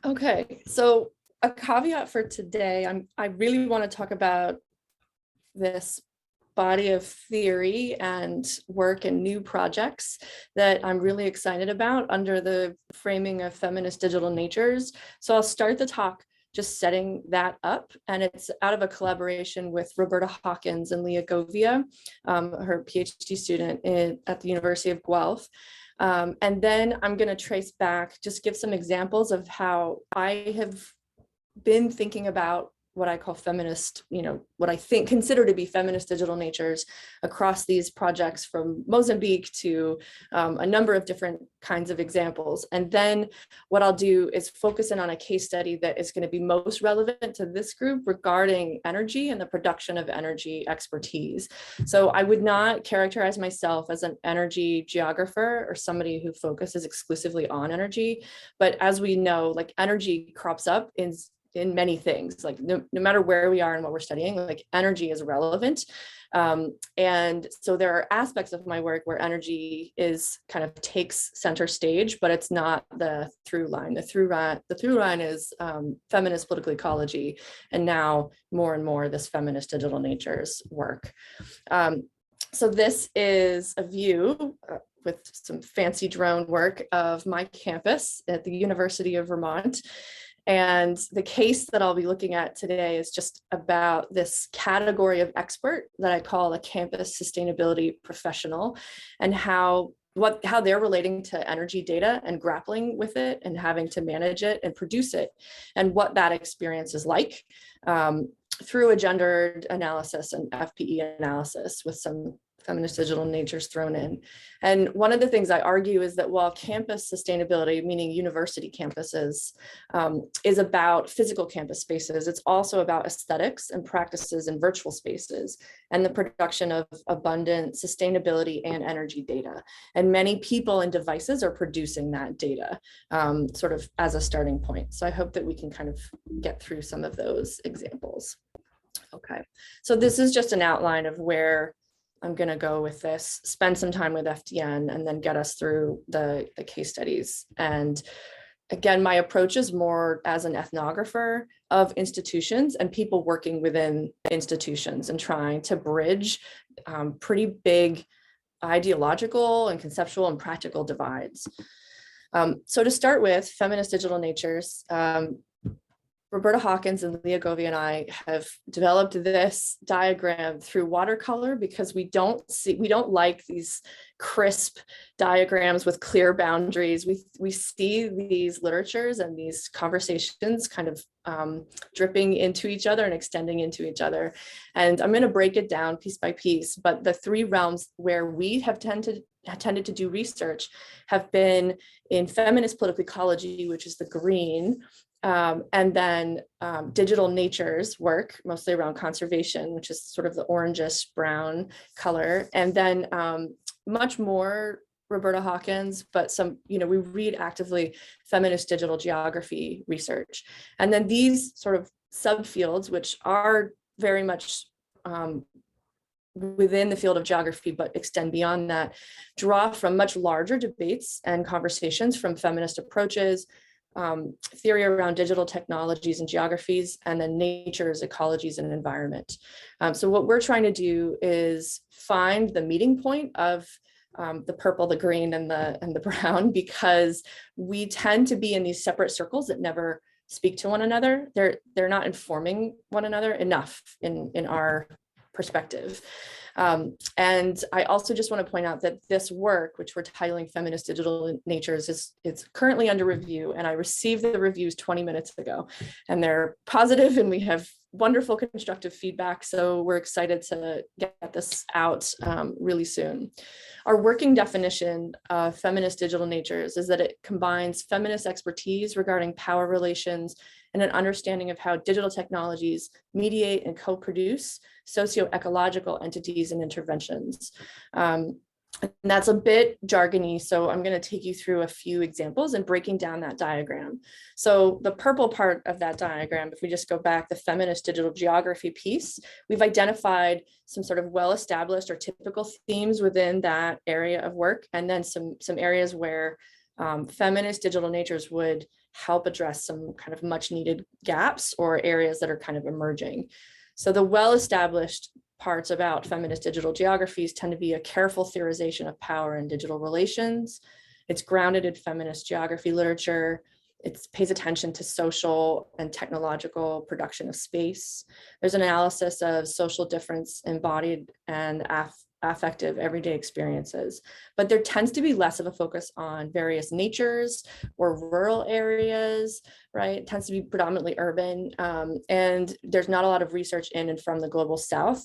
Okay, so a caveat for today, I really want to talk about this body of theory and work and new projects that I'm really excited about under the framing of feminist digital natures. So I'll start the talk just setting that up, and it's out of a collaboration with Roberta Hawkins and Leah Govia, her PhD student at the University of Guelph. And then I'm going to trace back, just give some examples of how I have been thinking about what I call feminist, what I think consider to be feminist digital natures across these projects, from Mozambique to a number of different kinds of examples. And then what I'll do is focus in on a case study that is going to be most relevant to this group regarding energy and the production of energy expertise. So I would not characterize myself as an energy geographer or somebody who focuses exclusively on energy. But as we know, like, energy crops up in many things, like no matter where we are and what we're studying, like, energy is relevant. And so there are aspects of my work where energy is kind of takes center stage, but it's not the through line. The through line is feminist political ecology, and now more and more this feminist digital natures work. So this is a view with some fancy drone work of my campus at the University of Vermont. And the case that I'll be looking at today is just about this category of expert that I call a campus sustainability professional, and how they're relating to energy data and grappling with it and having to manage it and produce it, and what that experience is like through a gendered analysis and FPE analysis with some feminist digital natures thrown in. And one of the things I argue is that while campus sustainability, meaning university campuses, is about physical campus spaces, it's also about aesthetics and practices in virtual spaces and the production of abundant sustainability and energy data. And many people and devices are producing that data sort of as a starting point. So I hope that we can kind of get through some of those examples. Okay, so this is just an outline of where I'm going to go with this, spend some time with FDN, and then get us through the case studies. And again, my approach is more as an ethnographer of institutions and people working within institutions and trying to bridge pretty big ideological and conceptual and practical divides. So to start with, feminist digital natures, Roberta Hawkins and Leah Govia and I have developed this diagram through watercolor because we don't like these crisp diagrams with clear boundaries. We see these literatures and these conversations kind of dripping into each other and extending into each other. And I'm going to break it down piece by piece, but the three realms where we have tended to do research have been in feminist political ecology, which is the green, and then digital natures work, mostly around conservation, which is sort of the orangish brown color. And then much more Roberta Hawkins, but some, we read actively feminist digital geography research. And then these sort of subfields, which are very much within the field of geography, but extend beyond that, draw from much larger debates and conversations from feminist approaches, theory around digital technologies and geographies, and then natures, ecologies, and environment. So what we're trying to do is find the meeting point of the purple, the green, and the brown, because we tend to be in these separate circles that never speak to one another. They're not informing one another enough in our perspective. And I also just want to point out that this work, which we're titling Feminist Digital Natures, it's currently under review, and I received the reviews 20 minutes ago, and they're positive, and we have wonderful constructive feedback. So we're excited to get this out really soon. Our working definition of feminist digital natures is that it combines feminist expertise regarding power relations and an understanding of how digital technologies mediate and co-produce socio-ecological entities and interventions. And that's a bit jargony, so I'm going to take you through a few examples and breaking down that diagram. So the purple part of that diagram, if we just go back, the feminist digital geography piece, we've identified some sort of well-established or typical themes within that area of work, and then some areas where feminist digital natures would help address some kind of much needed gaps or areas that are kind of emerging. So the well-established parts about feminist digital geographies tend to be a careful theorization of power and digital relations. It's grounded in feminist geography literature. It pays attention to social and technological production of space. There's an analysis of social difference embodied and affective everyday experiences, but there tends to be less of a focus on various natures or rural areas, right? It tends to be predominantly urban, and there's not a lot of research in and from the global South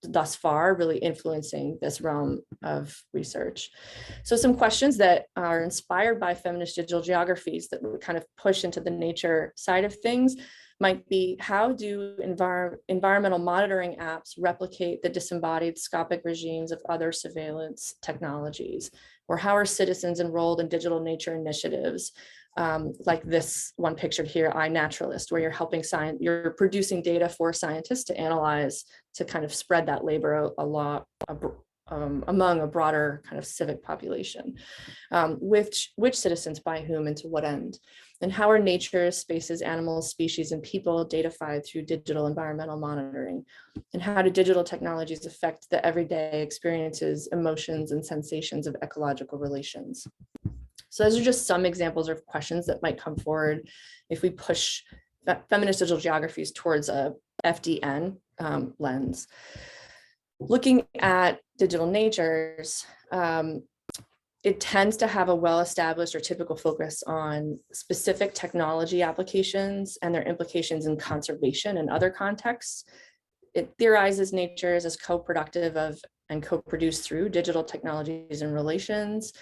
thus far really influencing this realm of research. So some questions that are inspired by feminist digital geographies that would kind of push into the nature side of things might be, how do environmental monitoring apps replicate the disembodied scopic regimes of other surveillance technologies? Or how are citizens enrolled in digital nature initiatives? Like this one pictured here, iNaturalist, where you're helping you're producing data for scientists to analyze, to kind of spread that labor among a broader kind of civic population. Which citizens by whom and to what end? And how are nature, spaces, animals, species, and people datafied through digital environmental monitoring? And how do digital technologies affect the everyday experiences, emotions, and sensations of ecological relations? So those are just some examples of questions that might come forward if we push feminist digital geographies towards a FDN lens. Looking at digital natures, it tends to have a well-established or typical focus on specific technology applications and their implications in conservation and other contexts. It theorizes natures as co-productive of and co-produced through digital technologies and relations.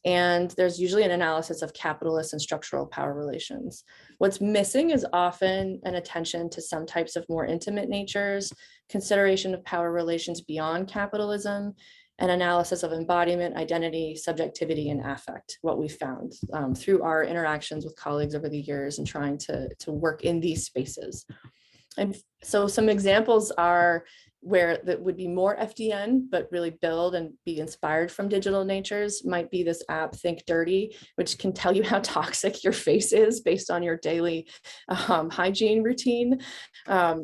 And there's usually an analysis of capitalist and structural power relations. What's missing is often an attention to some types of more intimate natures, consideration of power relations beyond capitalism, and analysis of embodiment, identity, subjectivity, and affect, what we found through our interactions with colleagues over the years and trying to work in these spaces. And so some examples are where that would be more FDN, but really build and be inspired from digital natures, might be this app, Think Dirty, which can tell you how toxic your face is based on your daily hygiene routine.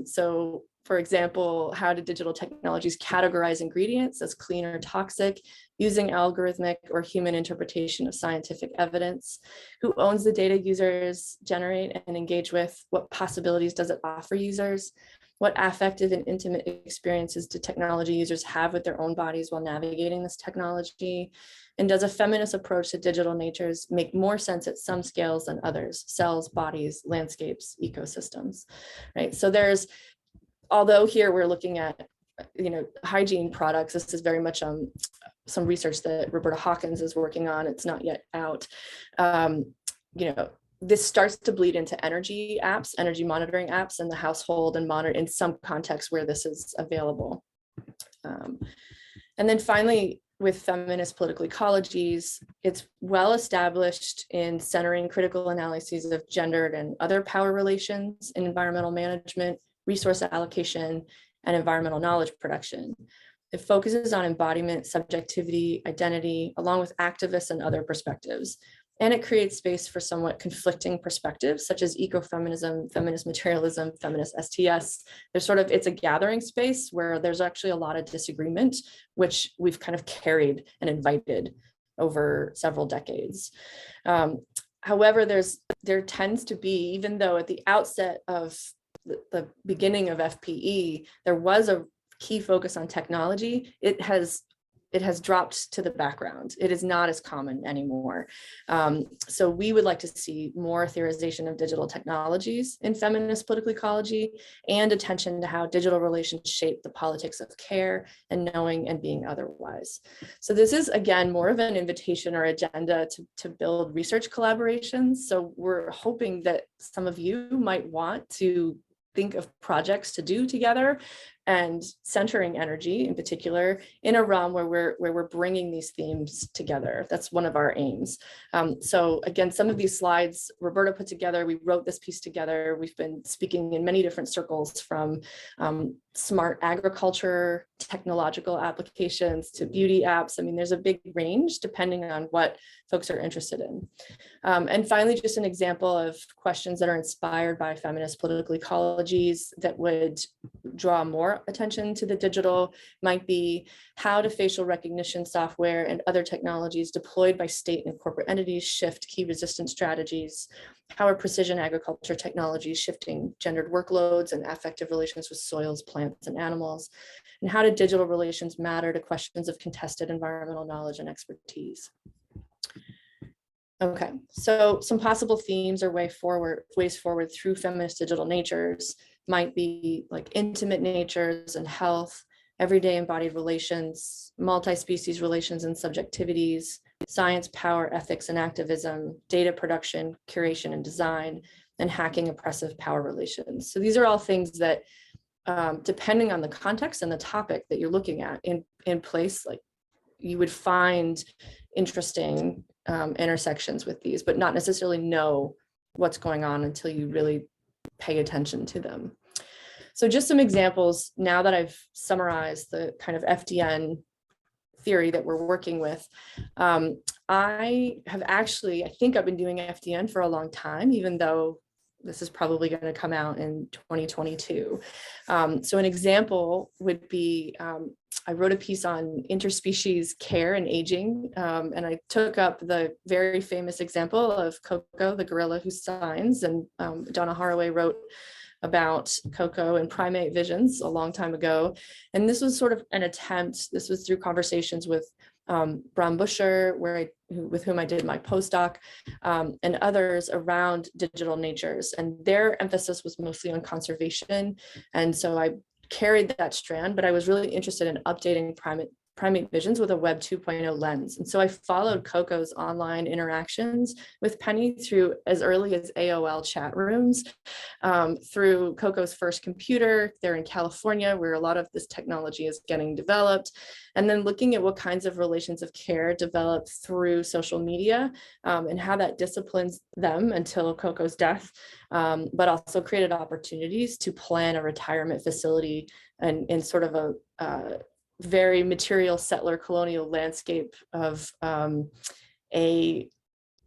So for example, how do digital technologies categorize ingredients as clean or toxic using algorithmic or human interpretation of scientific evidence? Who owns the data users generate and engage with? What possibilities does it offer users? What affective and intimate experiences do technology users have with their own bodies while navigating this technology? And does a feminist approach to digital natures make more sense at some scales than others? Cells, bodies, landscapes, ecosystems, right? So there's, although here we're looking at, hygiene products, this is very much some research that Roberta Hawkins is working on. It's not yet out. This starts to bleed into energy apps, energy monitoring apps in the household and monitor in some contexts where this is available. And then finally, with feminist political ecologies, it's well established in centering critical analyses of gendered and other power relations in environmental management, resource allocation, and environmental knowledge production. It focuses on embodiment, subjectivity, identity, along with activists and other perspectives. And it creates space for somewhat conflicting perspectives, such as ecofeminism, feminist materialism, feminist STS. It's a gathering space where there's actually a lot of disagreement, which we've kind of carried and invited over several decades. However, there tends to be, even though at the outset of the beginning of FPE, there was a key focus on technology, it has dropped to the background. It is not as common anymore. So we would like to see more theorization of digital technologies in feminist political ecology and attention to how digital relations shape the politics of care and knowing and being otherwise. So this is, again, more of an invitation or agenda to build research collaborations. So we're hoping that some of you might want to think of projects to do together and centering energy in particular in a realm where we're bringing these themes together. That's one of our aims. So again, some of these slides Roberta put together, we wrote this piece together. We've been speaking in many different circles, from smart agriculture, technological applications to beauty apps. I mean, there's a big range depending on what folks are interested in. And finally, just an example of questions that are inspired by feminist political ecologies that would draw more attention to the digital might be: how do facial recognition software and other technologies deployed by state and corporate entities shift key resistance strategies? How are precision agriculture technologies shifting gendered workloads and affective relations with soils, plants, and animals? And how do digital relations matter to questions of contested environmental knowledge and expertise? Okay, so some possible themes or ways forward through feminist digital natures might be like intimate natures and health, everyday embodied relations, multi-species relations and subjectivities, science, power, ethics, and activism, data production, curation, and design, and hacking oppressive power relations. So these are all things that, depending on the context and the topic that you're looking at in place, like you would find interesting intersections with these, but not necessarily know what's going on until you really pay attention to them. So just some examples now that I've summarized the kind of FDN theory that we're working with. I think I've been doing FDN for a long time, even though this is probably going to come out in 2022. So an example would be, I wrote a piece on interspecies care and aging, and I took up the very famous example of Coco, the gorilla who signs, and Donna Haraway wrote about Coco and primate visions a long time ago. And this was sort of an attempt, this was through conversations with Bram Busher, with whom I did my postdoc, and others around digital natures. And their emphasis was mostly on conservation. And so I carried that strand, but I was really interested in updating primate visions with a Web 2.0 lens. And so I followed Coco's online interactions with Penny through as early as AOL chat rooms, through Coco's first computer there in California, where a lot of this technology is getting developed, and then looking at what kinds of relations of care develop through social media, and how that disciplines them until Coco's death, but also created opportunities to plan a retirement facility and in sort of a very material settler colonial landscape of a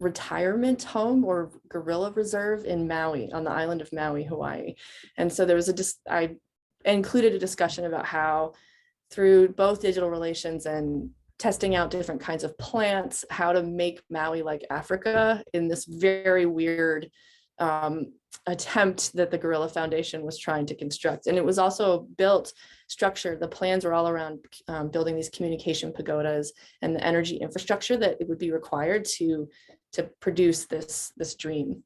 retirement home or gorilla reserve in Maui, on the island of Maui, Hawaii. And so there was I included a discussion about how through both digital relations and testing out different kinds of plants, how to make Maui like Africa in this very weird attempt that the Gorilla Foundation was trying to construct. And it was also structured, the plans were all around building these communication pagodas and the energy infrastructure that it would be required to produce this dream.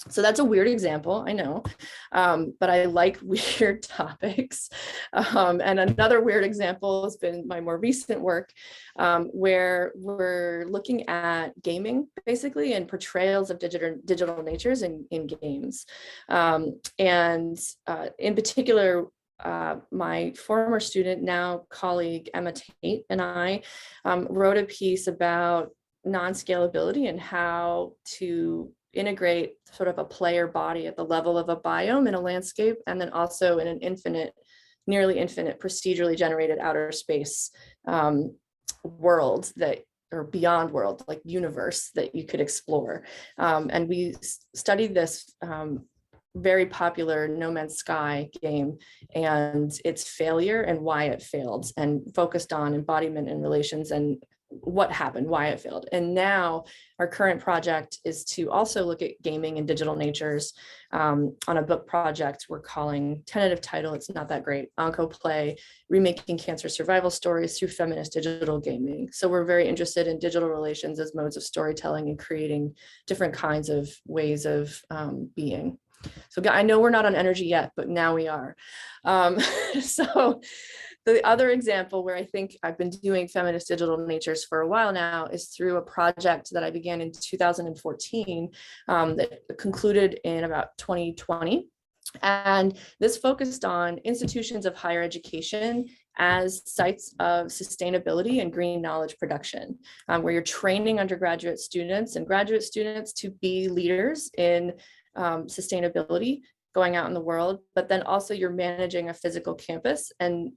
So that's a weird example, I know, but I like weird topics. And another weird example has been my more recent work, where we're looking at gaming, basically, and portrayals of digital natures in games. And in particular, my former student, now colleague Emma Tate, and I wrote a piece about non-scalability and how to integrate sort of a player body at the level of a biome in a landscape, and then also in an nearly infinite procedurally generated outer space world or beyond world, like universe that you could explore. And we studied this very popular No Man's Sky game and its failure and why it failed, and focused on embodiment and relations and what happened, why it failed. And now our current project is to also look at gaming and digital natures on a book project we're calling, tentative title, it's not that great, Oncoplay, Remaking Cancer Survival Stories Through Feminist Digital Gaming. So we're very interested in digital relations as modes of storytelling and creating different kinds of ways of being. So I know we're not on energy yet, but now we are. So the other example where I think I've been doing feminist digital natures for a while now is through a project that I began in 2014 that concluded in about 2020. And this focused on institutions of higher education as sites of sustainability and green knowledge production, where you're training undergraduate students and graduate students to be leaders in sustainability going out in the world, but then also you're managing a physical campus and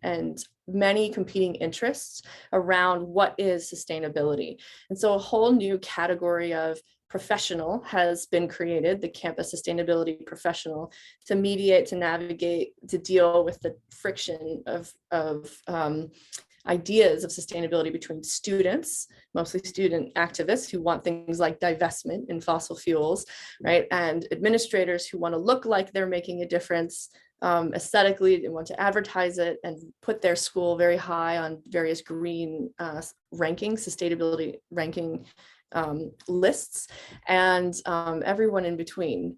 many competing interests around what is sustainability. And so a whole new category of professional has been created, the campus sustainability professional, to mediate, to navigate, to deal with the friction of ideas of sustainability between students, mostly student activists who want things like divestment in fossil fuels, right? And administrators who want to look like they're making a difference aesthetically and want to advertise it and put their school very high on various green rankings, sustainability ranking lists, and everyone in between.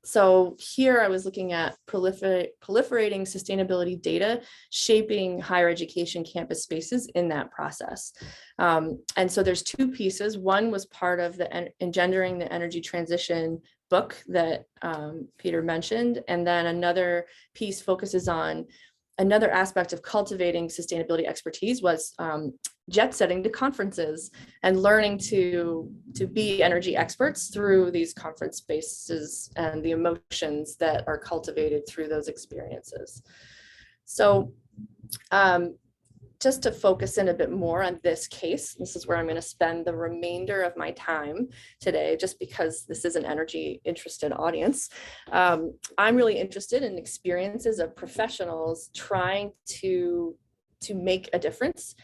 So here I was looking at proliferating sustainability data, shaping higher education campus spaces in that process. And so there's two pieces. One was part of the Engendering the Energy Transition book that Peter mentioned. And then another piece focuses on another aspect of cultivating sustainability expertise was jet setting to conferences and learning to be energy experts through these conference spaces and the emotions that are cultivated through those experiences. So just to focus in a bit more on this case, this is where I'm going to spend the remainder of my time today, just because this is an energy interested audience. I'm really interested in experiences of professionals trying to make a difference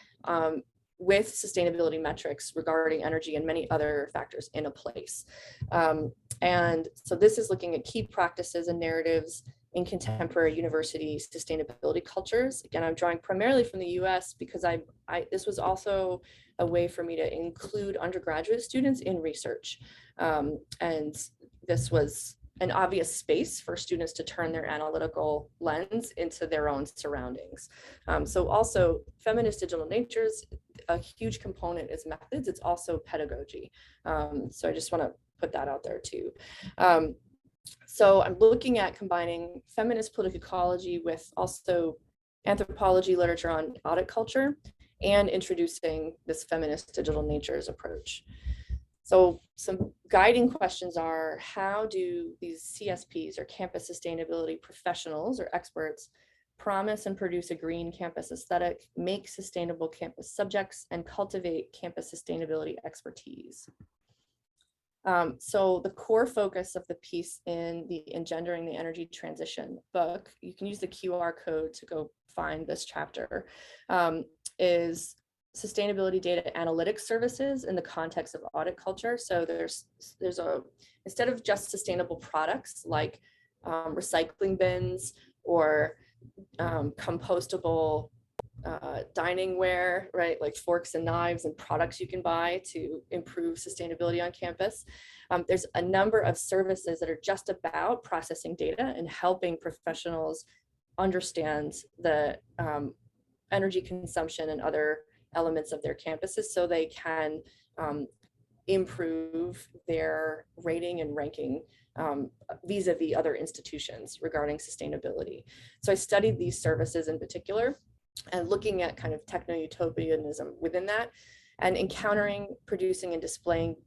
with sustainability metrics regarding energy and many other factors in a place. And so this is looking at key practices and narratives in contemporary university sustainability cultures. Again, I'm drawing primarily from the US because this was also a way for me to include undergraduate students in research. And this was an obvious space for students to turn their analytical lens into their own surroundings. So also feminist digital natures, a huge component is methods, it's also pedagogy. So I just want to put that out there too. So I'm looking at combining feminist political ecology with also anthropology literature on audit culture and introducing this feminist digital natures approach. So some guiding questions are, how do these CSPs or campus sustainability professionals or experts promise and produce a green campus aesthetic, make sustainable campus subjects, and cultivate campus sustainability expertise? So the core focus of the piece in the Engendering the Energy Transition book, you can use the QR code to go find this chapter, is sustainability data analytics services in the context of audit culture. So there's instead of just sustainable products like recycling bins or compostable dining ware, right? Like forks and knives and products you can buy to improve sustainability on campus. There's a number of services that are just about processing data and helping professionals understand the energy consumption and other elements of their campuses so they can improve their rating and ranking vis-a-vis other institutions regarding sustainability. So I studied these services in particular and looking at kind of techno-utopianism within that and encountering, producing, and displaying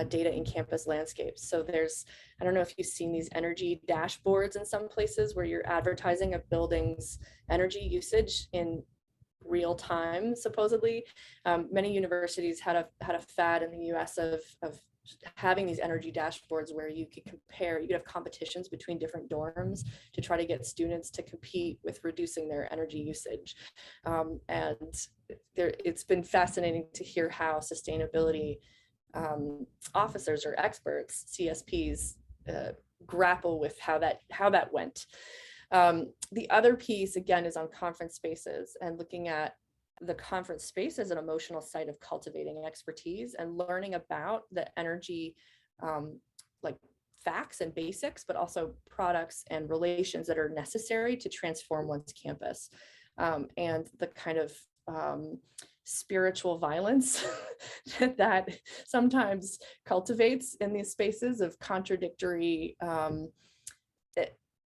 data in campus landscapes. So there's, I don't know if you've seen these energy dashboards in some places where you're advertising a building's energy usage in real time, supposedly. Many universities had a fad in the US of having these energy dashboards where you could compare, you could have competitions between different dorms to try to get students to compete with reducing their energy usage. And it's been fascinating to hear how sustainability officers or experts, CSPs, grapple with how that went. The other piece, again, is on conference spaces and looking at the conference space as an emotional site of cultivating expertise and learning about the energy, like facts and basics, but also products and relations that are necessary to transform one's campus. And the kind of spiritual violence that sometimes cultivates in these spaces of contradictory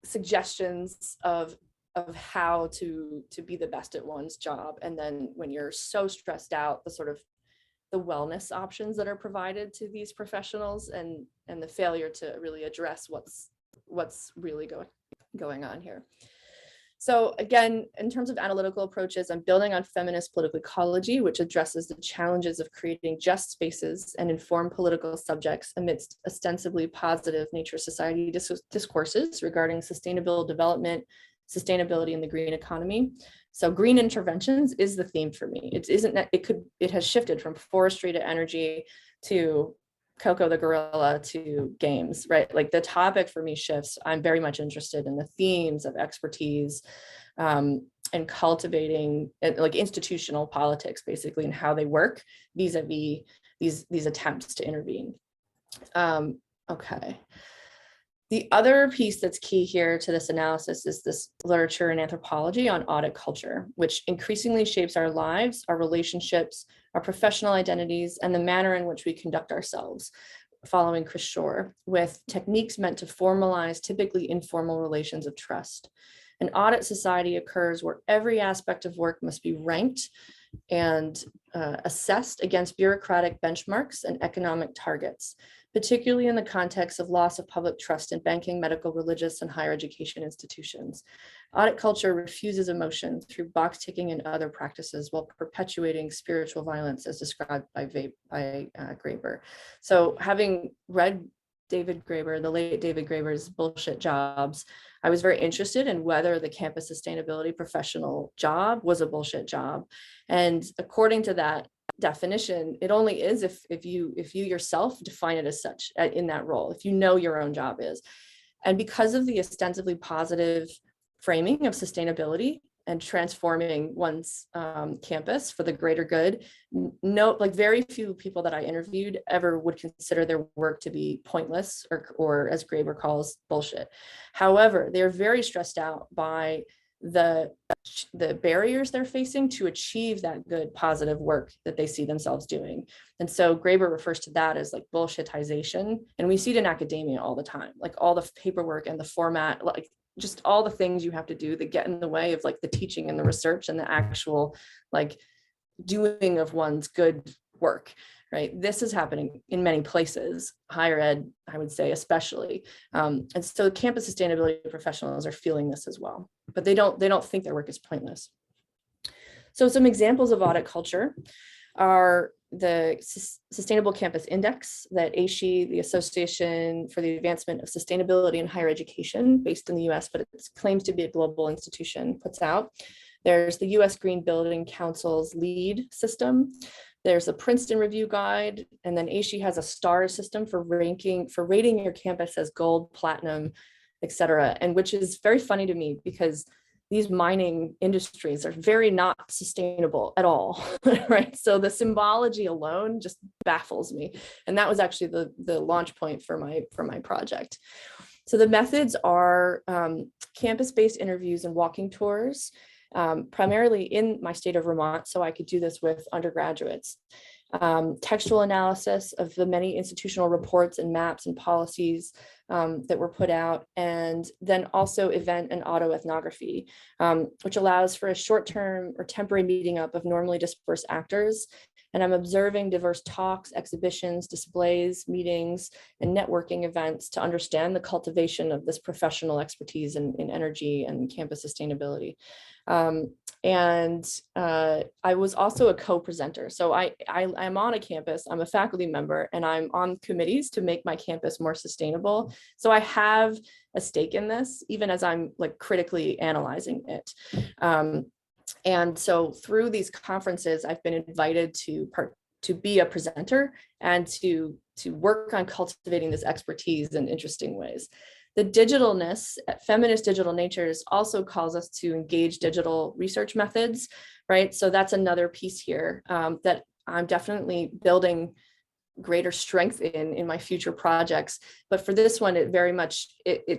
suggestions of how to be the best at one's job. And then when you're so stressed out, the sort of the wellness options that are provided to these professionals, and the failure to really address what's really going on here. So again, in terms of analytical approaches, I'm building on feminist political ecology, which addresses the challenges of creating just spaces and informed political subjects amidst ostensibly positive nature society discourses regarding sustainable development, sustainability, and the green economy. So green interventions is the theme for me. It has shifted from forestry to energy to Coco the gorilla to games, right? Like the topic for me shifts. I'm very much interested in the themes of expertise and cultivating like institutional politics, basically, and how they work vis-a-vis these attempts to intervene. Okay. The other piece that's key here to this analysis is this literature and anthropology on audit culture, which increasingly shapes our lives, our relationships, our professional identities, and the manner in which we conduct ourselves, following Chris Shore, with techniques meant to formalize typically informal relations of trust. An audit society occurs where every aspect of work must be ranked and assessed against bureaucratic benchmarks and economic targets, particularly in the context of loss of public trust in banking, medical, religious, and higher education institutions. Audit culture refuses emotion through box ticking and other practices while perpetuating spiritual violence as described by Graeber. So having read David Graeber, the late David Graeber's Bullshit Jobs, I was very interested in whether the campus sustainability professional job was a bullshit job. And according to that definition, it only is if you yourself define it as such in that role, if you know your own job is. And because of the ostensibly positive framing of sustainability and transforming one's campus for the greater good, very few people that I interviewed ever would consider their work to be pointless or as Graeber calls, bullshit. However, they're very stressed out by the barriers they're facing to achieve that good positive work that they see themselves doing. And so Graeber refers to that as like bullshitization. And we see it in academia all the time, like all the paperwork and the format, like just all the things you have to do that get in the way of like the teaching and the research and the actual like doing of one's good work, right? This is happening in many places, higher ed, I would say, especially. And so campus sustainability professionals are feeling this as well, but they don't think their work is pointless. So some examples of audit culture are the Sustainable Campus Index that ASHE, the Association for the Advancement of Sustainability in Higher Education, based in the US, but it claims to be a global institution, puts out. There's the US Green Building Council's LEED system. There's a Princeton Review Guide, and then ASHE has a STAR system for rating your campus as gold, platinum, et cetera, and which is very funny to me because these mining industries are very not sustainable at all, right? So the symbology alone just baffles me. And that was actually the launch point for my project. So the methods are campus-based interviews and walking tours, primarily in my state of Vermont, so I could do this with undergraduates. Textual analysis of the many institutional reports and maps and policies that were put out, and then also event and autoethnography, which allows for a short-term or temporary meeting up of normally dispersed actors. And I'm observing diverse talks, exhibitions, displays, meetings, and networking events to understand the cultivation of this professional expertise in energy and campus sustainability. I was also a co-presenter. So I'm on a campus, I'm a faculty member, and I'm on committees to make my campus more sustainable. So I have a stake in this, even as I'm like critically analyzing it. And so through these conferences, I've been invited to be a presenter and to work on cultivating this expertise in interesting ways. The digitalness, feminist digital natures also calls us to engage digital research methods, right? So that's another piece here that I'm definitely building greater strength in my future projects. But for this one, it very much,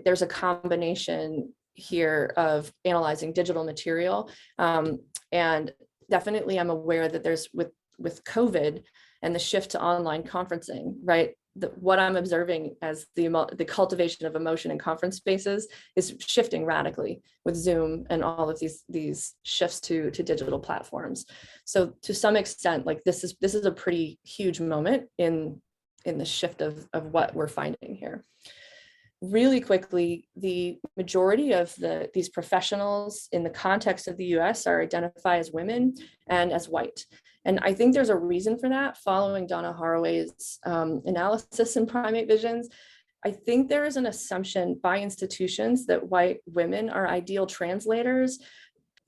there's a combination here of analyzing digital material. And definitely I'm aware that there's with COVID and the shift to online conferencing, right? what I'm observing as the cultivation of emotion in conference spaces is shifting radically with Zoom and all of these shifts to digital platforms. So to some extent, like this is a pretty huge moment in the shift of what we're finding here. Really quickly, the majority of these professionals in the context of the US are identified as women and as white. And I think there's a reason for that. Following Donna Haraway's analysis in Primate Visions, I think there is an assumption by institutions that white women are ideal translators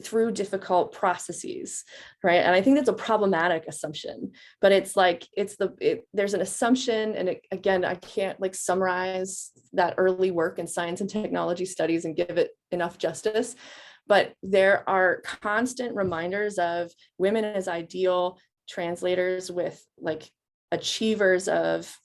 through difficult processes, right? And I think that's a problematic assumption, but it's like, there's an assumption. And again, I can't like summarize that early work in science and technology studies and give it enough justice, but there are constant reminders of women as ideal translators with like achievers of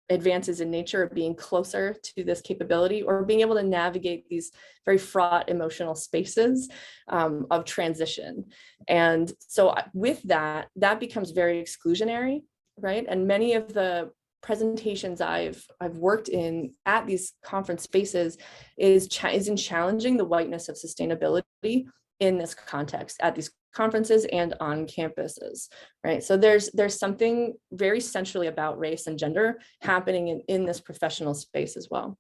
advances in nature, being closer to this capability or being able to navigate these very fraught emotional spaces of transition. And so with that becomes very exclusionary, right? And many of the presentations I've worked in at these conference spaces is in challenging the whiteness of sustainability in this context at these conferences and on campuses, right? So there's something very centrally about race and gender happening in this professional space as well.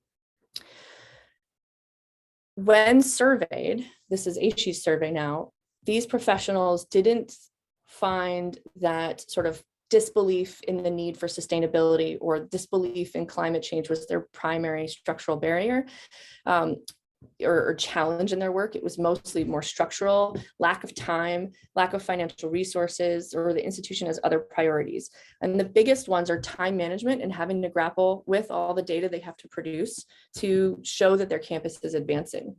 When surveyed, this is ASHI's survey now, these professionals didn't find that sort of disbelief in the need for sustainability or disbelief in climate change was their primary structural barrier. Or challenge in their work. It was mostly more structural, lack of time, lack of financial resources, or the institution has other priorities. And the biggest ones are time management and having to grapple with all the data they have to produce to show that their campus is advancing.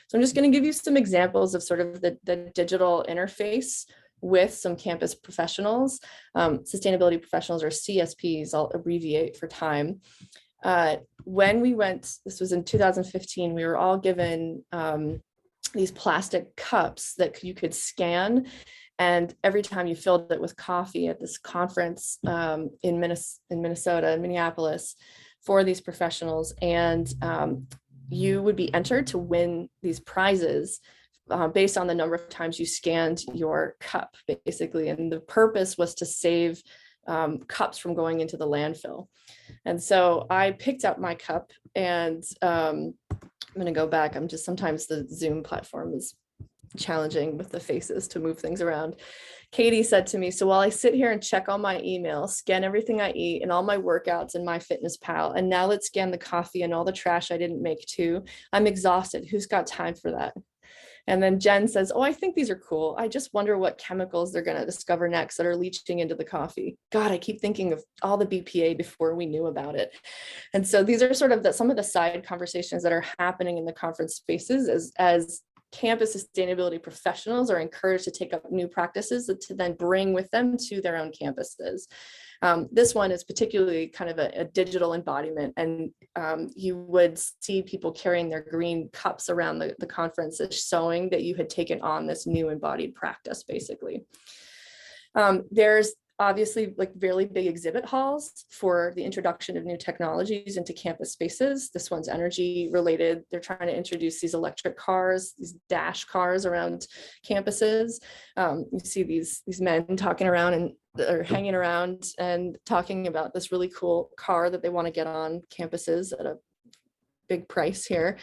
So I'm just going to give you some examples of sort of the digital interface with some campus professionals, sustainability professionals, or CSPs, I'll abbreviate for time. When we went, this was in 2015, we were all given these plastic cups that you could scan. And every time you filled it with coffee at this conference in Minnesota, in Minneapolis, for these professionals, and you would be entered to win these prizes based on the number of times you scanned your cup, basically. And the purpose was to save cups from going into the landfill. And so I picked up my cup, and I'm going to go back. Sometimes the Zoom platform is challenging with the faces to move things around. Katie said to me, so while I sit here and check all my emails, scan everything I eat and all my workouts in MyFitnessPal, and now let's scan the coffee and all the trash I didn't make too, I'm exhausted. Who's got time for that? And then Jen says, oh, I think these are cool. I just wonder what chemicals they're going to discover next that are leaching into the coffee. God, I keep thinking of all the BPA before we knew about it. And so these are sort of some of the side conversations that are happening in the conference spaces as campus sustainability professionals are encouraged to take up new practices to then bring with them to their own campuses. This one is particularly kind of a digital embodiment, and you would see people carrying their green cups around the conference, showing that you had taken on this new embodied practice, basically. There's obviously like really big exhibit halls for the introduction of new technologies into campus spaces. This one's energy related. They're trying to introduce these electric cars, these dash cars around campuses. You see these men talking around and or hanging around and talking about this really cool car that they want to get on campuses at a big price here.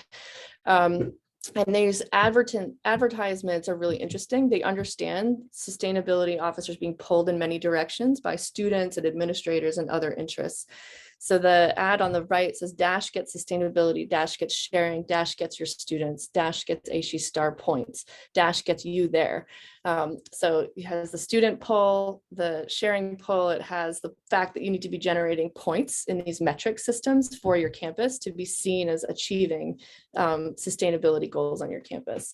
And these advertisements are really interesting. They understand sustainability officers being pulled in many directions by students and administrators and other interests. So the ad on the right says Dash gets sustainability, Dash gets sharing, Dash gets your students, Dash gets ASHI star points, Dash gets you there. So it has the student pull, the sharing pull, it has the fact that you need to be generating points in these metric systems for your campus to be seen as achieving sustainability goals on your campus.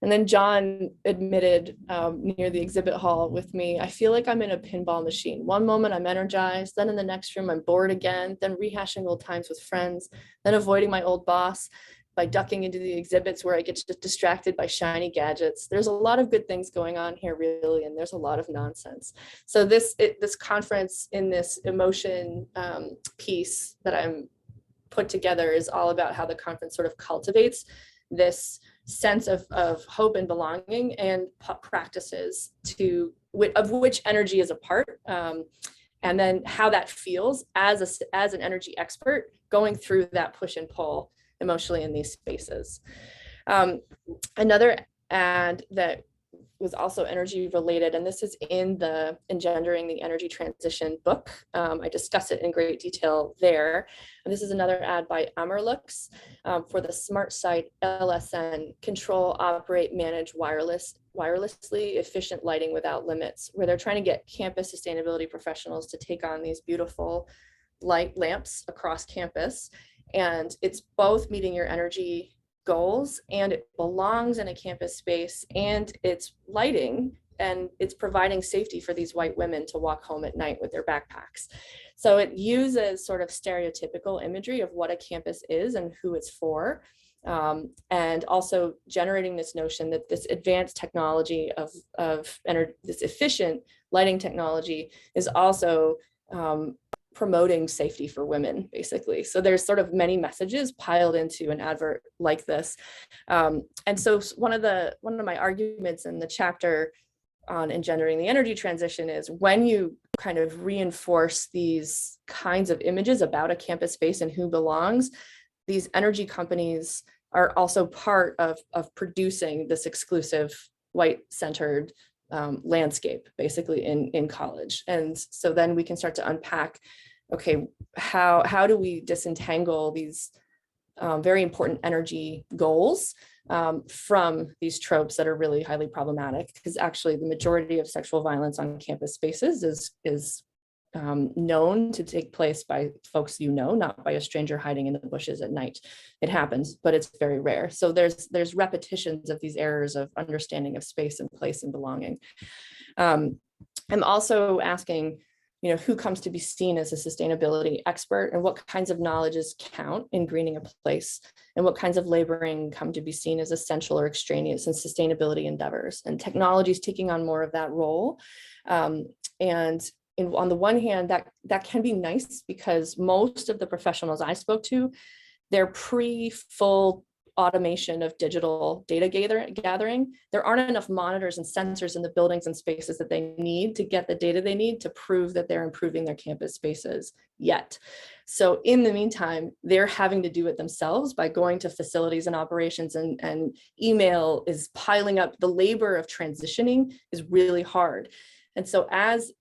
And then John admitted near the exhibit hall with me, I feel like I'm in a pinball machine. One moment I'm energized, then in the next room I'm bored again, then rehashing old times with friends, then avoiding my old boss, by ducking into the exhibits where I get distracted by shiny gadgets. There's a lot of good things going on here, really, and there's a lot of nonsense. So this conference in this emotion piece that I'm put together is all about how the conference sort of cultivates this sense of hope and belonging and practices of which energy is a part, and then how that feels as an energy expert going through that push and pull emotionally in these spaces. Another ad that was also energy related, and this is in the Engendering the Energy Transition book. I discuss it in great detail there. And this is another ad by Amerlux for the smart site LSN, Control, Operate, Manage Wirelessly Efficient Lighting Without Limits, where they're trying to get campus sustainability professionals to take on these beautiful light lamps across campus. And it's both meeting your energy goals, and it belongs in a campus space, and it's lighting, and it's providing safety for these white women to walk home at night with their backpacks. So it uses sort of stereotypical imagery of what a campus is and who it's for, and also generating this notion that this advanced technology of this efficient lighting technology is also promoting safety for women, basically. So there's sort of many messages piled into an advert like this. And so one of my arguments in the chapter on engendering the energy transition is when you kind of reinforce these kinds of images about a campus space and who belongs, these energy companies are also part of producing this exclusive white-centered landscape, basically in college. And so then we can start to unpack, okay, how do we disentangle these very important energy goals from these tropes that are really highly problematic? Because actually the majority of sexual violence on campus spaces is known to take place by folks you know, not by a stranger hiding in the bushes at night. It happens, but it's very rare. So there's repetitions of these errors of understanding of space and place and belonging. I'm also asking, who comes to be seen as a sustainability expert, and what kinds of knowledges count in greening a place, and what kinds of laboring come to be seen as essential or extraneous in sustainability endeavors. And technology is taking on more of that role. On the one hand, that can be nice because most of the professionals I spoke to, they're pre-full automation of digital data gathering. There aren't enough monitors and sensors in the buildings and spaces that they need to get the data they need to prove that they're improving their campus spaces yet. So in the meantime, they're having to do it themselves by going to facilities and operations, and email is piling up. The labor of transitioning is really hard. And so as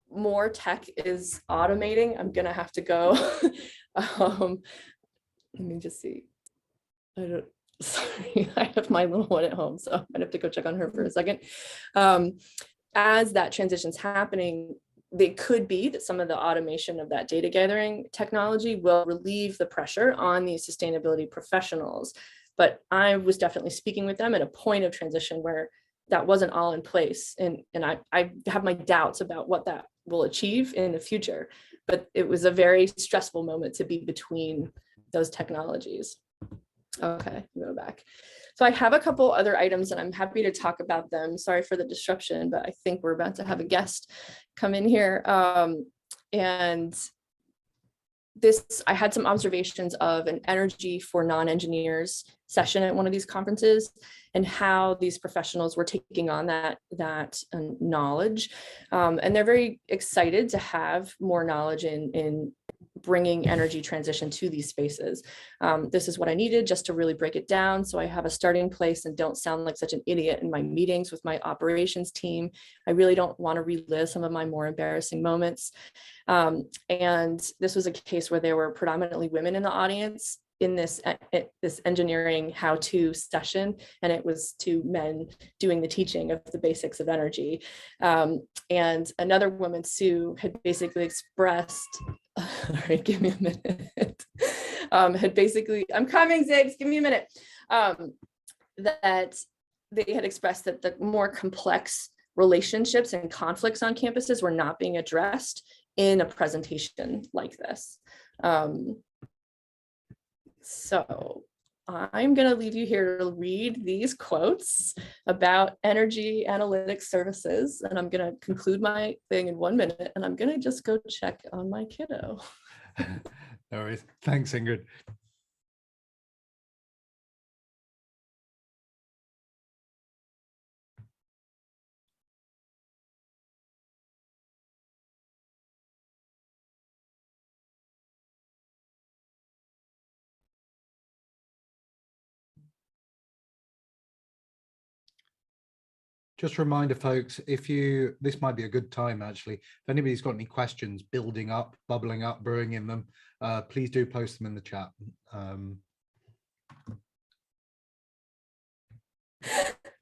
more tech is automating, I'm gonna have to go. Let me just see. Sorry, I have my little one at home, so I might have to go check on her for a second. As that transition's happening, it could be that some of the automation of that data gathering technology will relieve the pressure on these sustainability professionals. But I was definitely speaking with them at a point of transition where that wasn't all in place. And I have my doubts about what that will achieve in the future. But it was a very stressful moment to be between those technologies. Okay, go back. So I have a couple other items and I'm happy to talk about them. Sorry for the disruption, but I think we're about to have a guest come in here. And I had some observations of an energy for non-engineers session at one of these conferences and how these professionals were taking on that knowledge. And they're very excited to have more knowledge in bringing energy transition to these spaces. This is what I needed just to really break it down so I have a starting place and don't sound like such an idiot in my meetings with my operations team. I really don't want to relive some of my more embarrassing moments. And this was a case where there were predominantly women in the audience in this engineering how-to session, and it was two men doing the teaching of the basics of energy. And another woman, Sue, had basically expressed, all right, give me a minute, had basically, I'm coming, Ziggs, give me a minute, that they had expressed that the more complex relationships and conflicts on campuses were not being addressed in a presentation like this. So I'm going to leave you here to read these quotes about energy analytics services. And I'm going to conclude my thing in 1 minute, and I'm going to just go check on my kiddo. No worries. Thanks, Ingrid. Just a reminder, folks, this might be a good time, actually. If anybody's got any questions building up, bubbling up, brewing in them, please do post them in the chat.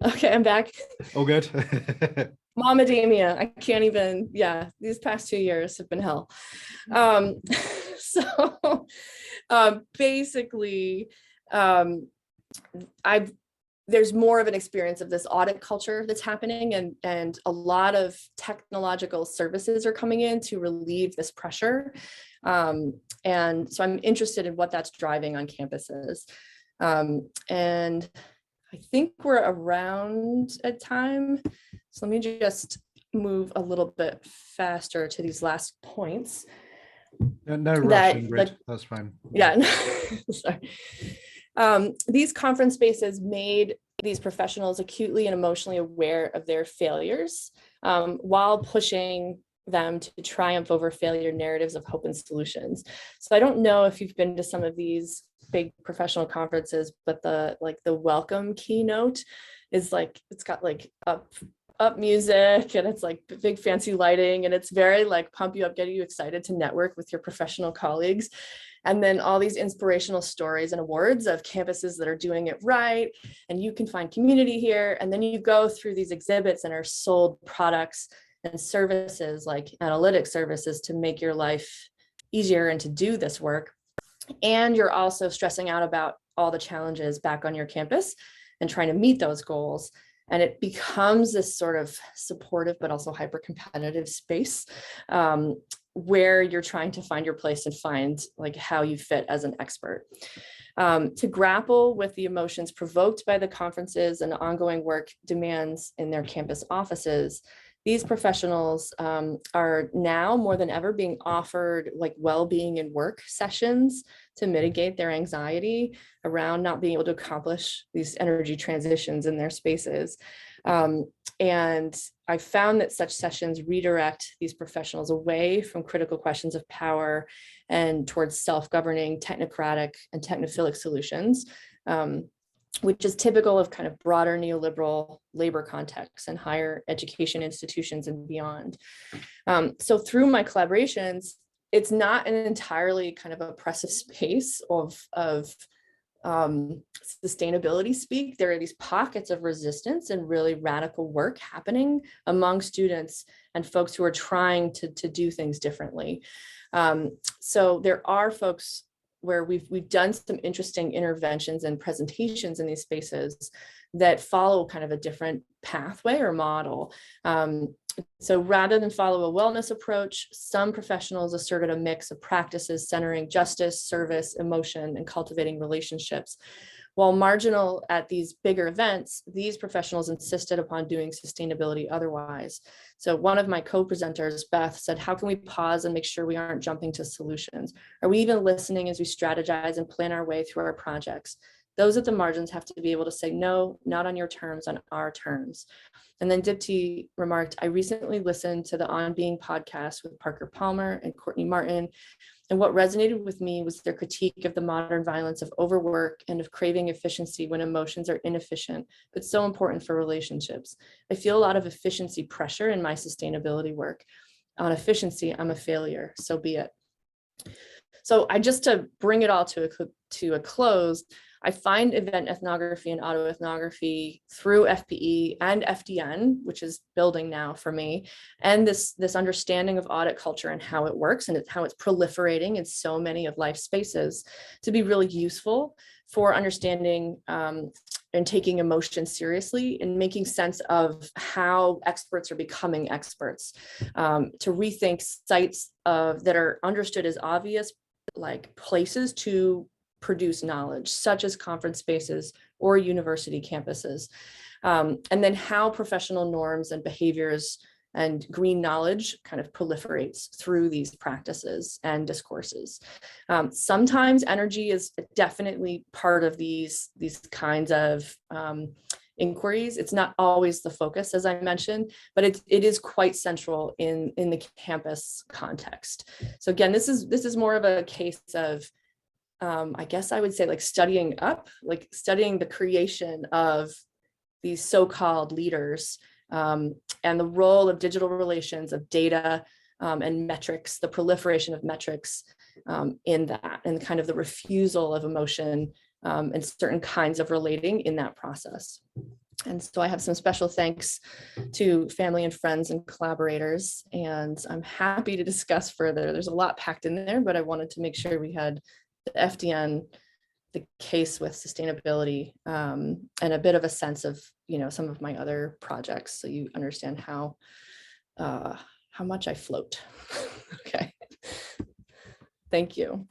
Okay, I'm back. All good. Momademia, I can't even, yeah, these past 2 years have been hell. Basically, there's more of an experience of this audit culture that's happening, and a lot of technological services are coming in to relieve this pressure. And so I'm interested in what that's driving on campuses. And I think we're around at time. So let me just move a little bit faster to these last points. No rush, Ingrid. That's fine. Yeah. Sorry. These conference spaces made these professionals acutely and emotionally aware of their failures, while pushing them to triumph over failure narratives of hope and solutions. So I don't know if you've been to some of these big professional conferences, but the welcome keynote is like, it's got like up music, and it's like big fancy lighting, and it's very like pump you up, get you excited to network with your professional colleagues. And then all these inspirational stories and awards of campuses that are doing it right, and you can find community here. And then you go through these exhibits and are sold products and services like analytic services to make your life easier and to do this work. And you're also stressing out about all the challenges back on your campus and trying to meet those goals. And it becomes this sort of supportive, but also hyper competitive space, where you're trying to find your place and find like how you fit as an expert. To grapple with the emotions provoked by the conferences and ongoing work demands in their campus offices, these professionals are now more than ever being offered like well-being and work sessions to mitigate their anxiety around not being able to accomplish these energy transitions in their spaces. And I found that such sessions redirect these professionals away from critical questions of power and towards self-governing, technocratic, and technophilic solutions, which is typical of kind of broader neoliberal labor contexts and higher education institutions and beyond. So through my collaborations, it's not an entirely kind of oppressive space of sustainability speak. There are these pockets of resistance and really radical work happening among students and folks who are trying to do things differently. So there are folks where we've done some interesting interventions and presentations in these spaces that follow kind of a different pathway or model. So rather than follow a wellness approach, some professionals asserted a mix of practices centering justice, service, emotion, and cultivating relationships. While marginal at these bigger events, these professionals insisted upon doing sustainability otherwise. So one of my co-presenters, Beth, said, how can we pause and make sure we aren't jumping to solutions? Are we even listening as we strategize and plan our way through our projects? Those at the margins have to be able to say, no, not on your terms, on our terms. And then Dipti remarked, I recently listened to the On Being podcast with Parker Palmer and Courtney Martin. And what resonated with me was their critique of the modern violence of overwork and of craving efficiency when emotions are inefficient, but so important for relationships. I feel a lot of efficiency pressure in my sustainability work. On efficiency, I'm a failure, so be it. So just to bring it all to a close, I find event ethnography and autoethnography through FPE and FDN, which is building now for me, and this understanding of audit culture and how it works and how it's proliferating in so many of life spaces to be really useful for understanding and taking emotion seriously and making sense of how experts are becoming experts, to rethink sites that are understood as obvious, like places to produce knowledge, such as conference spaces or university campuses. And then how professional norms and behaviors and green knowledge kind of proliferates through these practices and discourses. Sometimes energy is definitely part of these kinds of inquiries. It's not always the focus, as I mentioned, but it is quite central in the campus context. So again, this is more of a case of, I guess I would say, like studying the creation of these so-called leaders, and the role of digital relations, of data, and metrics, the proliferation of metrics in that, and kind of the refusal of emotion and certain kinds of relating in that process. And so I have some special thanks to family and friends and collaborators, and I'm happy to discuss further. There's a lot packed in there, but I wanted to make sure we had the FDN, the case with sustainability, and a bit of a sense of, some of my other projects, so you understand how much I float. Okay. Thank you.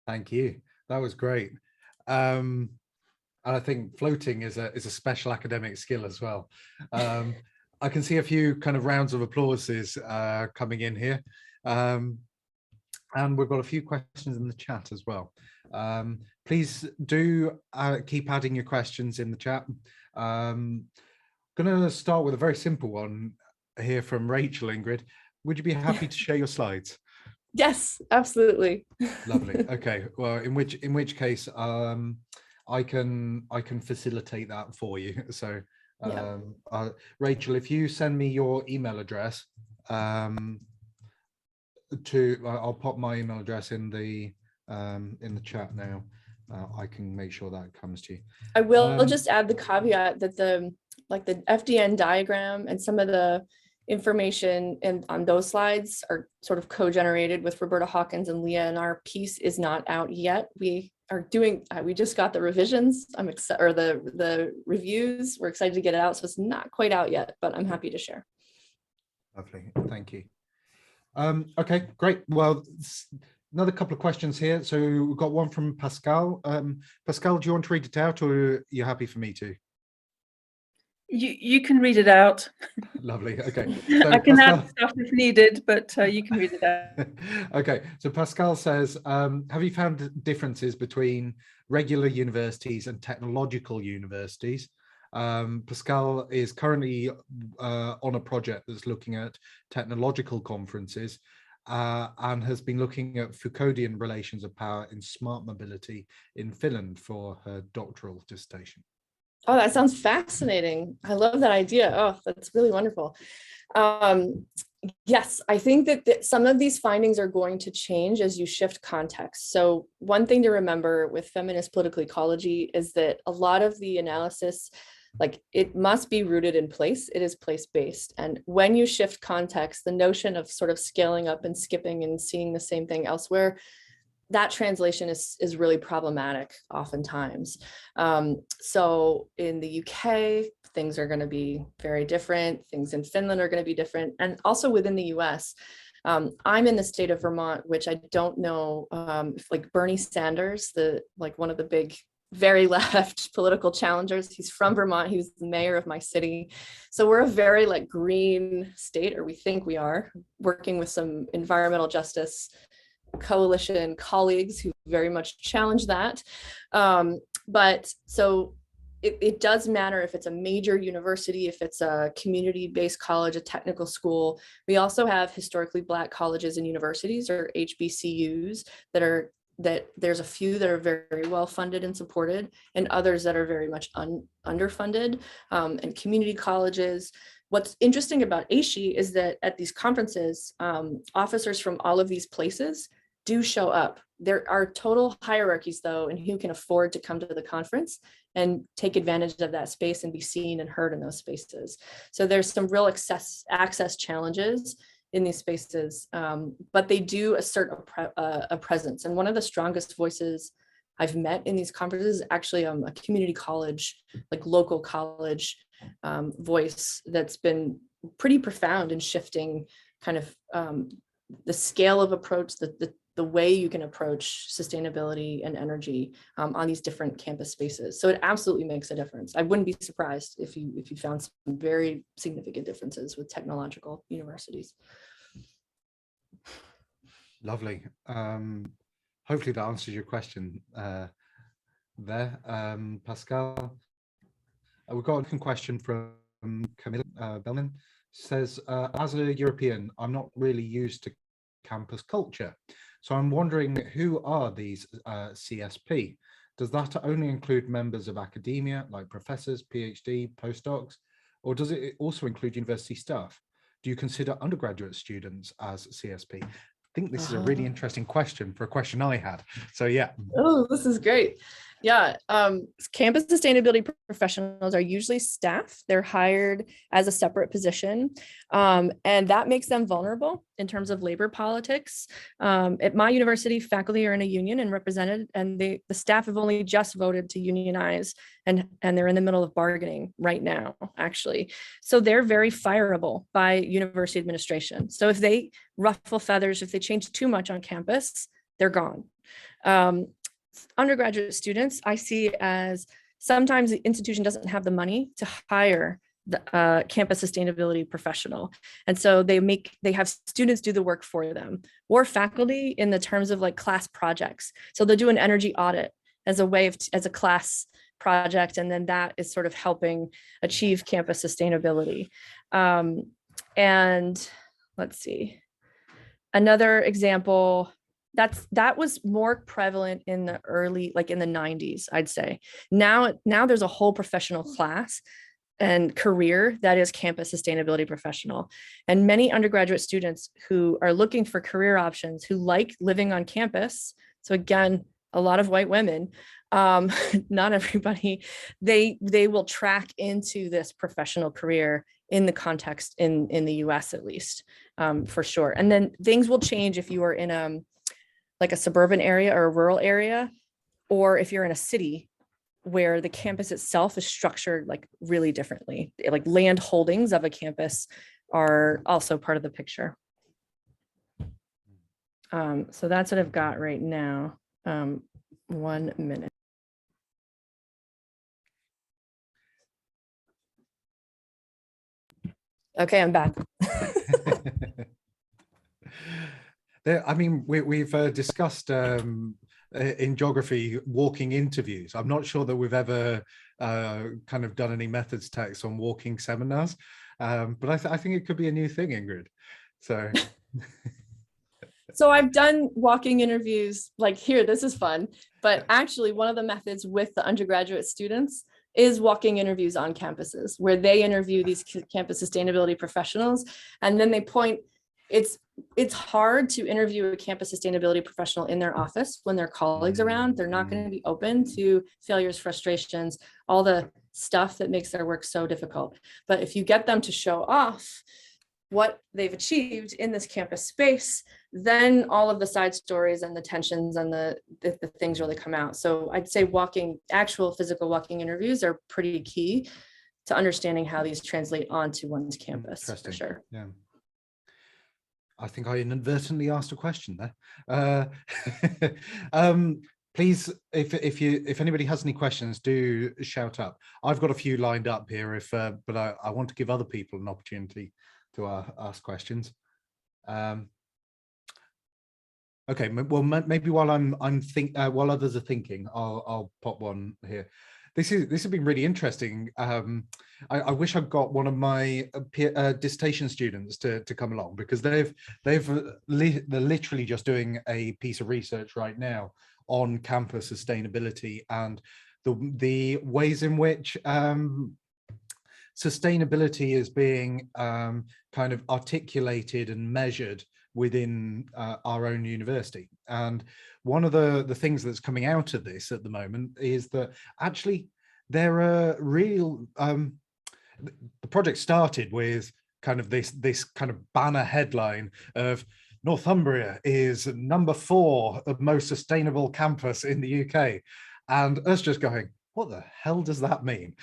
Thank you. That was great. And I think floating is a special academic skill as well. I can see a few kind of rounds of applauses coming in here. And we've got a few questions in the chat as well. Please do keep adding your questions in the chat. Going to start with a very simple one here from Rachel. Ingrid, would you be happy to share your slides? Yes, absolutely. Lovely. Okay. Well, in which case, I can facilitate that for you. So, Rachel, if you send me your email address, I'll pop my email address in the chat now. I can make sure that comes to you. I will just add the caveat that the FDN diagram and some of the information on those slides are sort of co-generated with Roberta, Hawkins, and Leah, and our piece is not out yet. We just got the revisions. I'm excited, or the reviews. We're excited to get it out, so it's not quite out yet, but I'm happy to share. Lovely, thank you. Okay, great. Well, another couple of questions here. So we've got one from Pascal. Pascal, do you want to read it out, or are you happy for me to? You can read it out. Lovely. Okay. So I can Pascal, add stuff if needed, but you can read it out. Okay. So Pascal says, have you found differences between regular universities and technological universities? Pascal is currently on a project that's looking at technological conferences and has been looking at Foucauldian relations of power in smart mobility in Finland for her doctoral dissertation. Oh, that sounds fascinating. I love that idea. Oh, that's really wonderful. Yes, I think that some of these findings are going to change as you shift context. So one thing to remember with feminist political ecology is that a lot of the analysis, it must be rooted in place. It is place-based. And when you shift context, the notion of sort of scaling up and skipping and seeing the same thing elsewhere, that translation is really problematic oftentimes. So in the UK, things are going to be very different. Things in Finland are going to be different. And also within the US, I'm in the state of Vermont, which I don't know if Bernie Sanders, one of the big, very left political challengers, he's from Vermont. He was the mayor of my city. So we're a very green state, or we think we are, working with some environmental justice coalition colleagues who very much challenge that. But so it does matter if it's a major university, if it's a community-based college, a technical school. We also have historically Black colleges and universities, or HBCUs, that there's a few that are very well funded and supported, and others that are very much underfunded, and community colleges. What's interesting about ASHE is that at these conferences, officers from all of these places do show up. There are total hierarchies, though, in who can afford to come to the conference and take advantage of that space and be seen and heard in those spaces. So there's some real access challenges in these spaces, but they do assert a presence. And one of the strongest voices I've met in these conferences is actually a community college, local college voice that's been pretty profound in shifting kind of the scale of approach, the the way you can approach sustainability and energy on these different campus spaces. So it absolutely makes a difference. I wouldn't be surprised if you found some very significant differences with technological universities. Lovely. Hopefully that answers your question there, Pascal. We've got a question from Camilla Bellman. Says, as a European, I'm not really used to campus culture. So I'm wondering, who are these CSP? Does that only include members of academia, like professors, PhD, postdocs, or does it also include university staff? Do you consider undergraduate students as CSP? I think this is a really interesting question for a question I had. So yeah. Oh, this is great. Yeah, campus sustainability professionals are usually staff. They're hired as a separate position, and that makes them vulnerable in terms of labor politics. At my university, faculty are in a union and represented, and the staff have only just voted to unionize, and they're in the middle of bargaining right now, actually. So they're very fireable by university administration. So if they ruffle feathers, if they change too much on campus, they're gone. Undergraduate students, I see as sometimes the institution doesn't have the money to hire the campus sustainability professional. And so they have students do the work for them, or faculty in the terms of like class projects. So they'll do an energy audit as a way of, as a class project. And then that is sort of helping achieve campus sustainability. And let's see, another example, that was more prevalent in the early, like in the 90s, I'd say. Now there's a whole professional class and career that is campus sustainability professional. And many undergraduate students who are looking for career options, who like living on campus, so again, a lot of white women, not everybody, they will track into this professional career in the context in the US at least, for sure. And then things will change if you are in like a suburban area or a rural area, or if you're in a city where the campus itself is structured like really differently. Like land holdings of a campus are also part of the picture. So that's what I've got right now. 1 minute. Okay, I'm back. I mean, we've discussed in geography walking interviews. I'm not sure that we've ever kind of done any methods text on walking seminars, but I think it could be a new thing, Ingrid. So. So I've done walking interviews like here, this is fun, but actually one of the methods with the undergraduate students is walking interviews on campuses where they interview these campus sustainability professionals. And then they point, it's hard to interview a campus sustainability professional in their office when their colleagues around. They're not going to be open to failures, frustrations, all the stuff that makes their work so difficult. But if you get them to show off what they've achieved in this campus space, then all of the side stories and the tensions and the things really come out. So I'd say actual physical walking interviews are pretty key to understanding how these translate onto one's campus, for sure. Yeah. I think I inadvertently asked a question there. Please, if anybody has any questions, do shout up. I've got a few lined up here, but I want to give other people an opportunity to ask questions. Okay, well, maybe while while others are thinking, I'll pop one here. This has been really interesting. I wish I'd got one of my dissertation students to come along, because they're literally just doing a piece of research right now on campus sustainability and the ways in which sustainability is being kind of articulated and measured within our own university. And one of the things that's coming out of this at the moment is that actually there are real, the project started with kind of this kind of banner headline of Northumbria is number 4 of most sustainable campus in the UK. And us just going, what the hell does that mean?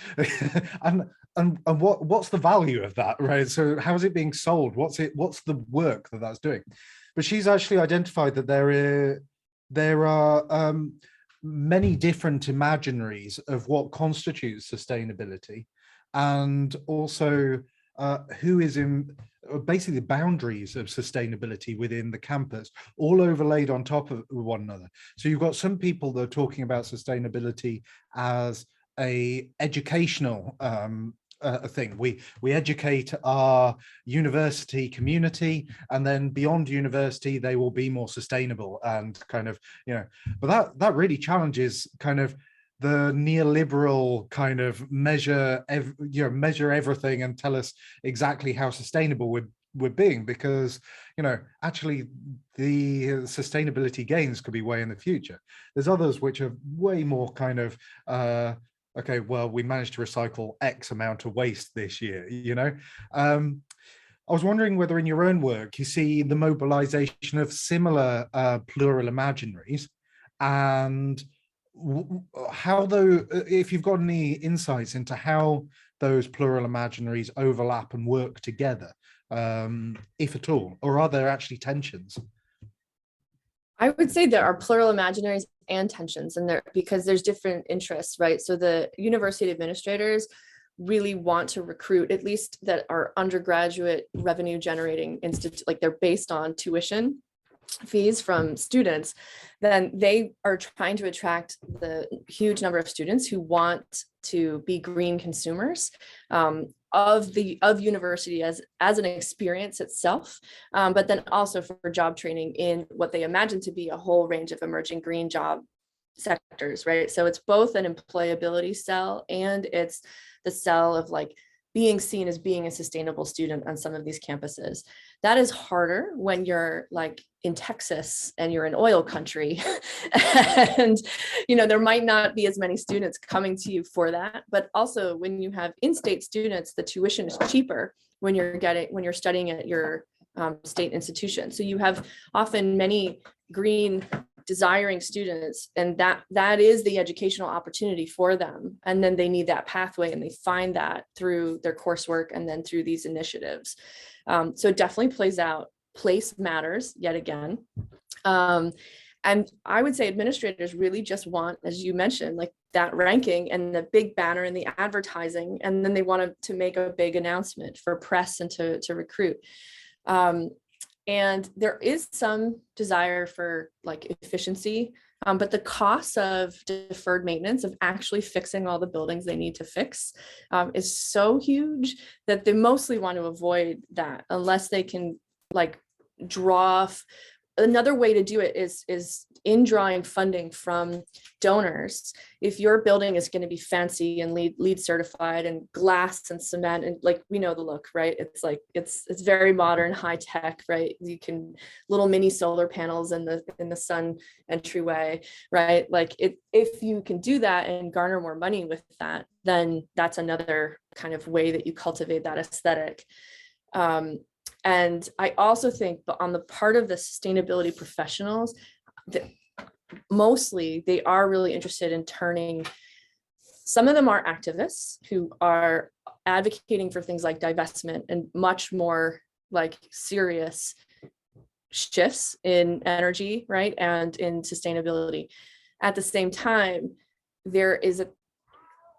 and what's the value of that, right? So how is it being sold? What's the work that's doing? but she's actually identified that there are many different imaginaries of what constitutes sustainability, and also who is in basically the boundaries of sustainability within the campus, all overlaid on top of one another. So you've got some people that are talking about sustainability as a educational a thing. We educate our university community, and then beyond university they will be more sustainable and kind of, you know, but that really challenges kind of the neoliberal kind of measure everything and tell us exactly how sustainable we're being, because, you know, actually the sustainability gains could be way in the future. There's others which are way more kind of okay, well, we managed to recycle X amount of waste this year, you know. I was wondering whether in your own work you see the mobilization of similar plural imaginaries, and how, though, if you've got any insights into how those plural imaginaries overlap and work together, if at all, or are there actually tensions? I would say there are plural imaginaries and tensions in there because there's different interests, right? So the university administrators really want to recruit, at least that are undergraduate revenue generating institute, like they're based on tuition fees from students, then they are trying to attract the huge number of students who want to be green consumers of university as an experience itself, but then also for job training in what they imagine to be a whole range of emerging green job sectors, right? So it's both an employability cell and it's the cell of like being seen as being a sustainable student on some of these campuses. That is harder when you're like in Texas and you're in oil country and, you know, there might not be as many students coming to you for that. But also when you have in-state students, the tuition is cheaper when you're studying at your state institution. So you have often many green desiring students, and that is the educational opportunity for them. And then they need that pathway, and they find that through their coursework and then through these initiatives. So it definitely plays out. Place matters yet again. And I would say administrators really just want, as you mentioned, like that ranking and the big banner and the advertising, and then they want to make a big announcement for press and to recruit. And there is some desire for like efficiency, but the cost of deferred maintenance of actually fixing all the buildings they need to fix is so huge that they mostly want to avoid that unless they can like draw. Another way to do it is in drawing funding from donors. If your building is going to be fancy and LEED certified and glass and cement and like we know the look, right? It's like it's very modern, high tech, right? You can little mini solar panels in the sun entryway, right? Like if you can do that and garner more money with that, then that's another kind of way that you cultivate that aesthetic. And I also think, but on the part of the sustainability professionals, that mostly they are really interested in turning, some of them are activists who are advocating for things like divestment and much more like serious shifts in energy, right? And in sustainability. At the same time, there is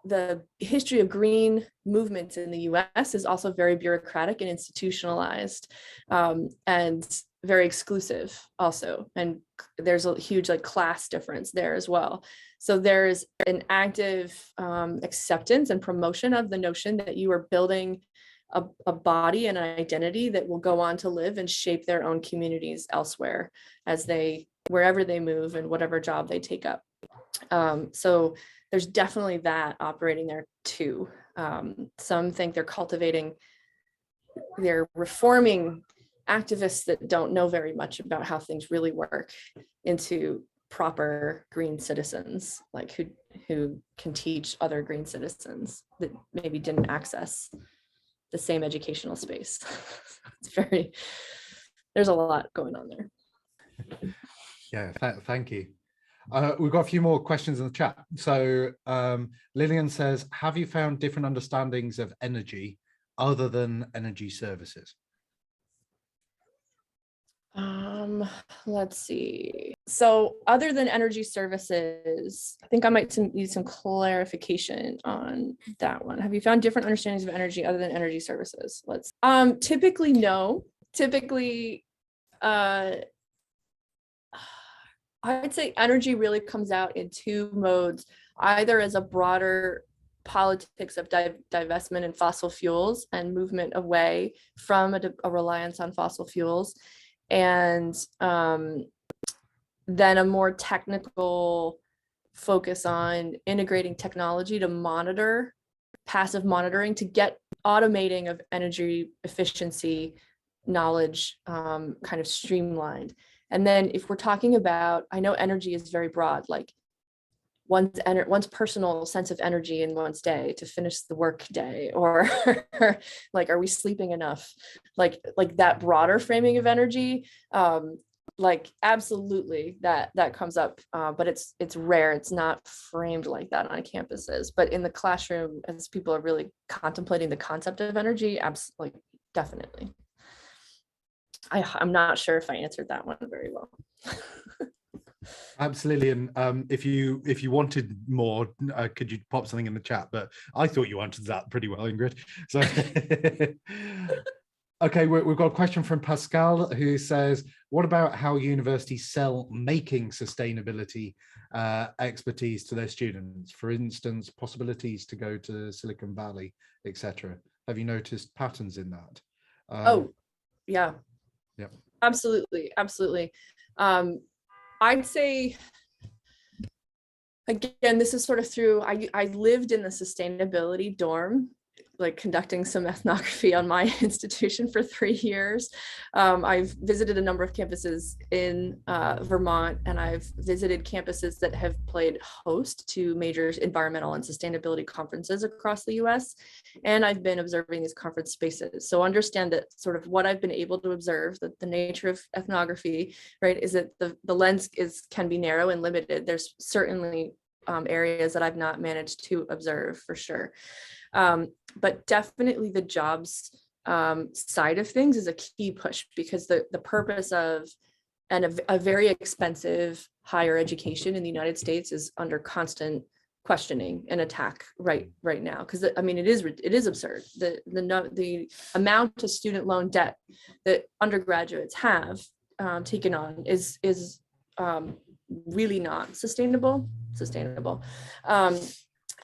the history of green movements in the US is also very bureaucratic and institutionalized, and very exclusive also. And there's a huge like class difference there as well. So there's an active acceptance and promotion of the notion that you are building a body and an identity that will go on to live and shape their own communities elsewhere as wherever they move and whatever job they take up. So there's definitely that operating there too. Some think they're reforming activists that don't know very much about how things really work into proper green citizens, like who can teach other green citizens that maybe didn't access the same educational space. There's a lot going on there. Yeah, thank you. We've got a few more questions in the chat. So Lillian says, have you found different understandings of energy other than energy services? Let's see. So other than energy services, I think I might need some clarification on that one. Have you found different understandings of energy other than energy services? Typically, no. Typically, I'd say energy really comes out in two modes, either as a broader politics of divestment in fossil fuels and movement away from a reliance on fossil fuels, and then a more technical focus on integrating technology to monitor, passive monitoring, to get automating of energy efficiency knowledge kind of streamlined. And then if we're talking about, I know energy is very broad, like one's personal sense of energy in one's day to finish the work day, or like, are we sleeping enough? Like that broader framing of energy, like absolutely that comes up, but it's rare. It's not framed like that on campuses. But in the classroom, as people are really contemplating the concept of energy, absolutely, definitely. I'm not sure if I answered that one very well. Absolutely. And if you wanted more, could you pop something in the chat? But I thought you answered that pretty well, Ingrid. So okay, we've got a question from Pascal, who says, what about how universities sell making sustainability expertise to their students? For instance, possibilities to go to Silicon Valley, etc. Have you noticed patterns in that? Yeah. Yep. Absolutely. I'd say, again, this is sort of through, I lived in the sustainability dorm, like conducting some ethnography on my institution for 3 years. I've visited a number of campuses in Vermont, and I've visited campuses that have played host to major environmental and sustainability conferences across the US. And I've been observing these conference spaces. So understand that sort of what I've been able to observe, that the nature of ethnography, right, is that the lens can be narrow and limited. There's certainly areas that I've not managed to observe, for sure. But definitely the jobs side of things is a key push, because the purpose of a very expensive higher education in the United States is under constant questioning and attack right now, because I mean it is absurd. The amount of student loan debt that undergraduates have taken on is really not sustainable.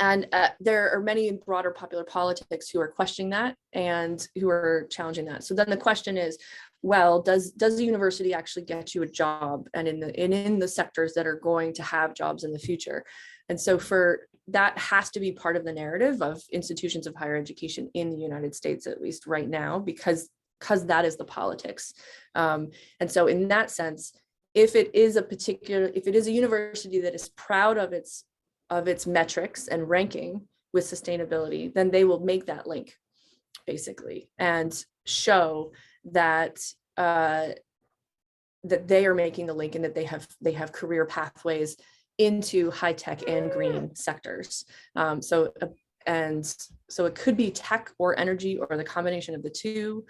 And there are many in broader popular politics who are questioning that and who are challenging that. So then the question is, well, does the university actually get you a job, and in the sectors that are going to have jobs in the future? And so for that has to be part of the narrative of institutions of higher education in the United States, at least right now, because that is the politics. And so in that sense, if it is a university that is proud of its metrics and ranking with sustainability, then they will make that link, basically, and show that that they are making the link, and that they have career pathways into high tech and green sectors. So it could be tech or energy, or the combination of the two.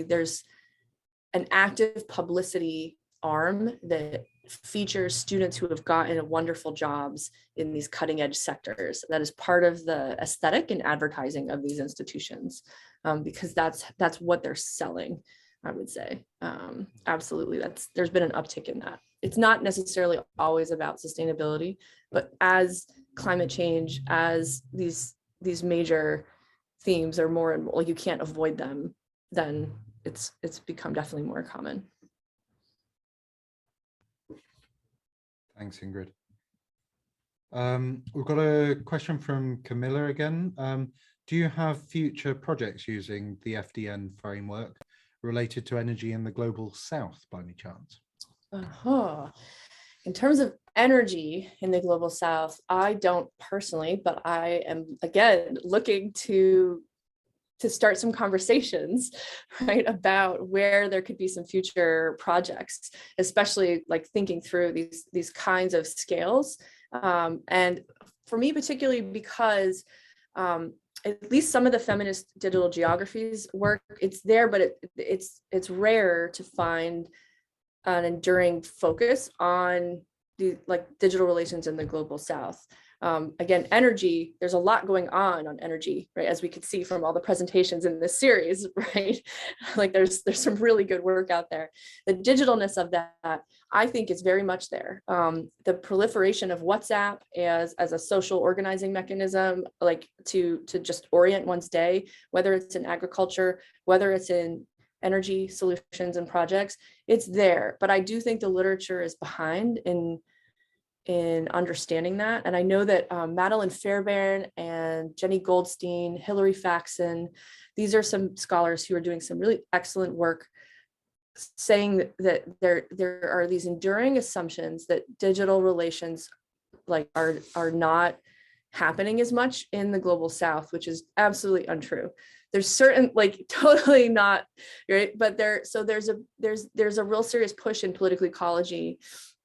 There's an active publicity arm that features students who have gotten wonderful jobs in these cutting edge sectors. That is part of the aesthetic and advertising of these institutions, because that's what they're selling, I would say. Absolutely, there's been an uptick in that. It's not necessarily always about sustainability, but as climate change, as these major themes are more and more, like, you can't avoid them, then it's become definitely more common. Thanks, Ingrid. We've got a question from Camilla again. Do you have future projects using the FDN framework related to energy in the global south by any chance? In terms of energy in the global south, I don't personally, but I am, again, looking to start some conversations, right, about where there could be some future projects, especially like thinking through these kinds of scales. And for me, particularly because at least some of the feminist digital geographies work, it's there, but it's rare to find an enduring focus on the digital relations in the global South. Again, energy, there's a lot going on energy, right? As we could see from all the presentations in this series, right? Like there's some really good work out there. The digitalness of that, I think, is very much there. The proliferation of WhatsApp as a social organizing mechanism, like to just orient one's day, whether it's in agriculture, whether it's in energy solutions and projects, it's there. But I do think the literature is behind in understanding that. And I know that Madeline Fairbairn and Jenny Goldstein, Hilary Faxon, these are some scholars who are doing some really excellent work saying that there are these enduring assumptions that digital relations are not happening as much in the global South, which is absolutely untrue. There's certain, totally not, right? But there's a real serious push in political ecology,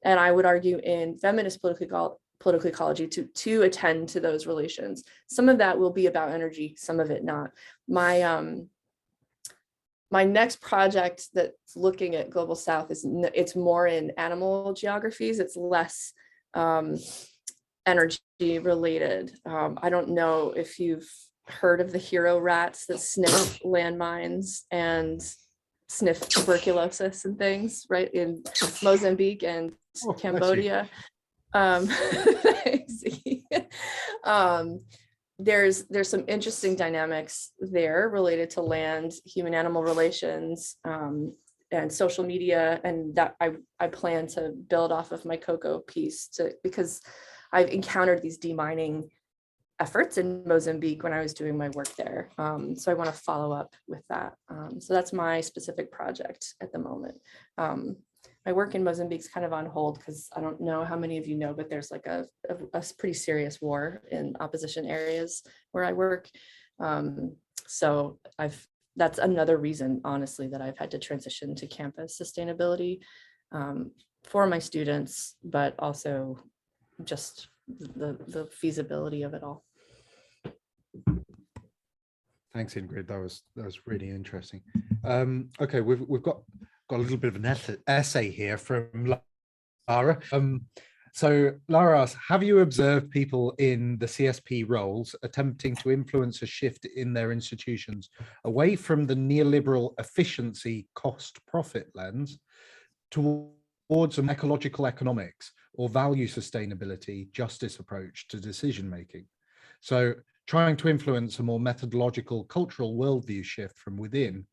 and I would argue in feminist political ecology to attend to those relations. Some of that will be about energy, some of it not. My next project that's looking at global South it's more in animal geographies. It's less energy related. I don't know if you've heard of the hero rats that sniff landmines and sniff tuberculosis and things, right, in Mozambique and Cambodia. There's some interesting dynamics there related to land, human animal relations, and social media, and that I plan to build off of my cocoa piece because I've encountered these demining efforts in Mozambique when I was doing my work there. So I want to follow up with that. So that's my specific project at the moment. My work in Mozambique is kind of on hold because I don't know how many of you know, but there's like a pretty serious war in opposition areas where I work. So that's another reason, honestly, that I've had to transition to campus sustainability for my students, but also just the feasibility of it all. Thanks, Ingrid. That was really interesting. Okay, we've got a little bit of an essay here from Lara. So Lara asks, have you observed people in the CSP roles attempting to influence a shift in their institutions away from the neoliberal efficiency cost profit lens towards an ecological economics or value sustainability justice approach to decision making? So trying to influence a more methodological cultural worldview shift from within,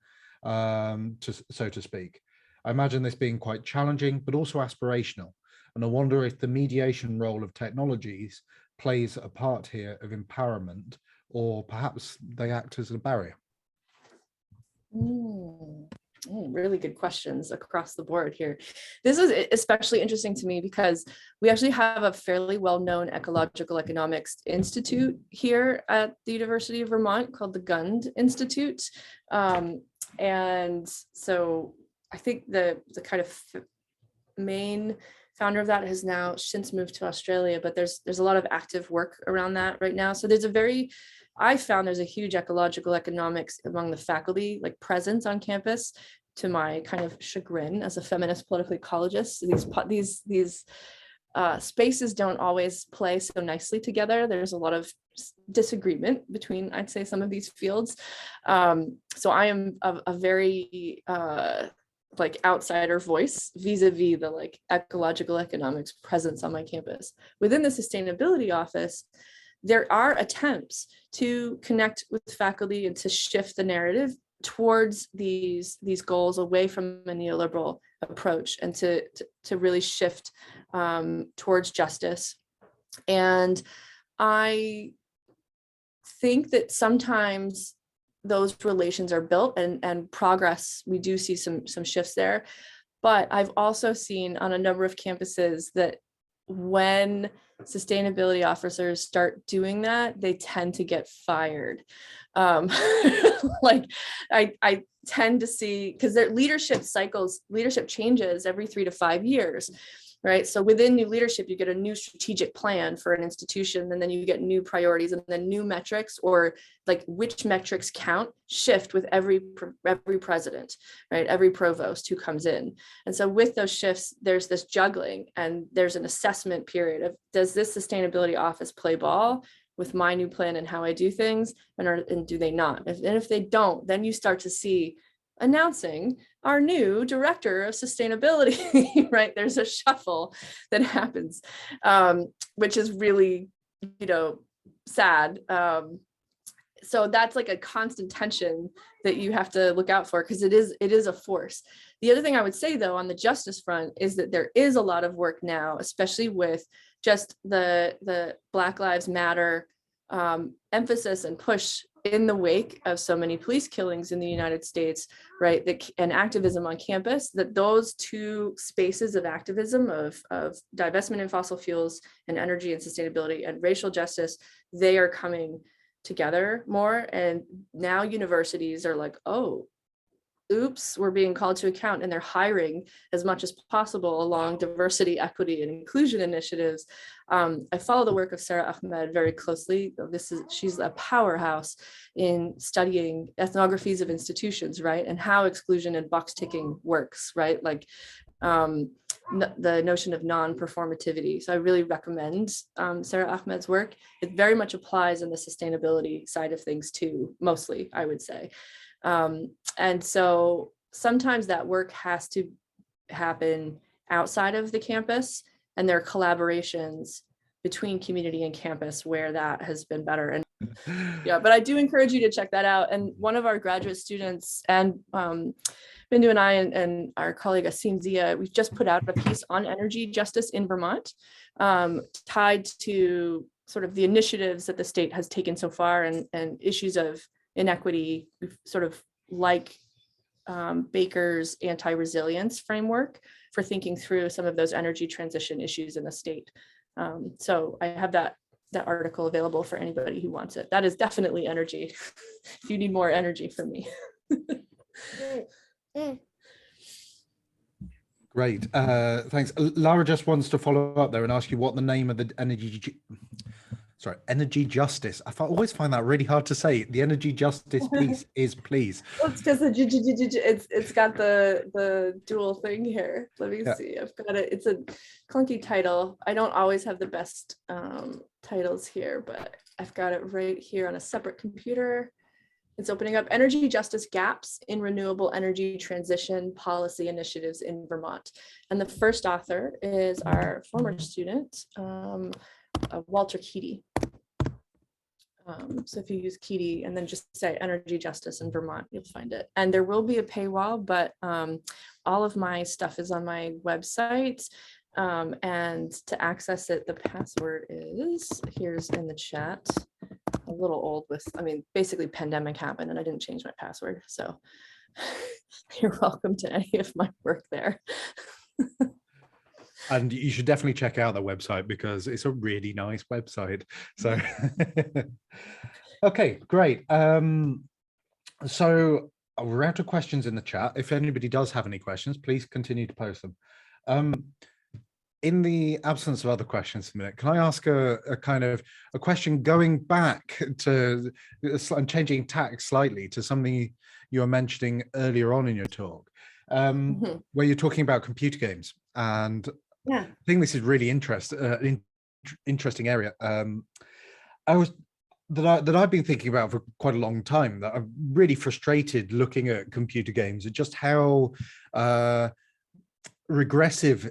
so to speak. I imagine this being quite challenging, but also aspirational. And I wonder if the mediation role of technologies plays a part here of empowerment, or perhaps they act as a barrier. Really good questions across the board here. This is especially interesting to me because we actually have a fairly well-known ecological economics institute here at the University of Vermont called the Gund Institute. And so I think the kind of main founder of that has now since moved to Australia, but there's a lot of active work around that right now. So I found there's a huge ecological economics among the faculty, presence on campus, to my kind of chagrin as a feminist political ecologist. These spaces don't always play so nicely together. There's a lot of disagreement between, I'd say, some of these fields. So I am a very outsider voice vis-a-vis the ecological economics presence on my campus. Within the sustainability office, there are attempts to connect with faculty and to shift the narrative towards these goals away from a neoliberal approach and to really shift towards justice. And I think that sometimes those relations are built and progress, we do see some shifts there. But I've also seen on a number of campuses that when sustainability officers start doing that, they tend to get fired. I tend to see, because their leadership changes every 3 to 5 years. right? So within new leadership, you get a new strategic plan for an institution, and then you get new priorities, and then new metrics, or like which metrics count, shift with every president, right? Every provost who comes in. And so with those shifts, there's this juggling, and there's an assessment period of, does this sustainability office play ball with my new plan and how I do things, and do they not? And if they don't, then you start to see announcing our new director of sustainability, right? There's a shuffle that happens, which is really, sad. So that's like a constant tension that you have to look out for, because it is a force. The other thing I would say, though, on the justice front is that there is a lot of work now, especially with just the Black Lives Matter emphasis and push in the wake of so many police killings in the United States, right? And activism on campus, that those two spaces of activism of divestment in fossil fuels and energy and sustainability and racial justice, they are coming together more. And now universities are like, oh, oops, we're being called to account, and they're hiring as much as possible along diversity, equity, and inclusion initiatives. I follow the work of Sarah Ahmed very closely. She's a powerhouse in studying ethnographies of institutions, right? And how exclusion and box ticking works, right? Like the notion of non-performativity. So I really recommend Sarah Ahmed's work. It very much applies in the sustainability side of things too, mostly, I would say. And so sometimes that work has to happen outside of the campus, and there are collaborations between community and campus where that has been better. And yeah, but I do encourage you to check that out. And one of our graduate students, and Bindu and I and our colleague Asim Zia, we've just put out a piece on energy justice in Vermont, tied to sort of the initiatives that the state has taken so far, and issues of inequity, sort of like Baker's anti-resilience framework for thinking through some of those energy transition issues in the state. So I have that article available for anybody who wants it. That is definitely energy. If you need more energy from me. Great, thanks. Lara just wants to follow up there and ask you what the name of the energy justice. Always find that really hard to say. The energy justice piece is, please. Well, it's because it's got the dual thing here. Let me see. I've got it. It's a clunky title. I don't always have the best titles here, but I've got it right here on a separate computer. It's opening up energy justice gaps in renewable energy transition policy initiatives in Vermont. And the first author is our former student, Walter Keaty. So if you use Keaty and then just say energy justice in Vermont, you'll find it. And there will be a paywall, but all of my stuff is on my website. And to access it, the password is, here's in the chat. A little old with, basically pandemic happened and I didn't change my password. So you're welcome to any of my work there. And you should definitely check out the website because it's a really nice website. So, okay, great. So we're out of questions in the chat. If anybody does have any questions, please continue to post them. In the absence of other questions a minute, can I ask a kind of a question going back to and changing tack slightly to something you were mentioning earlier on in your talk, where you're talking about computer games, and I think this is really interesting area. That I've been thinking about for quite a long time, that I'm really frustrated looking at computer games and just how regressive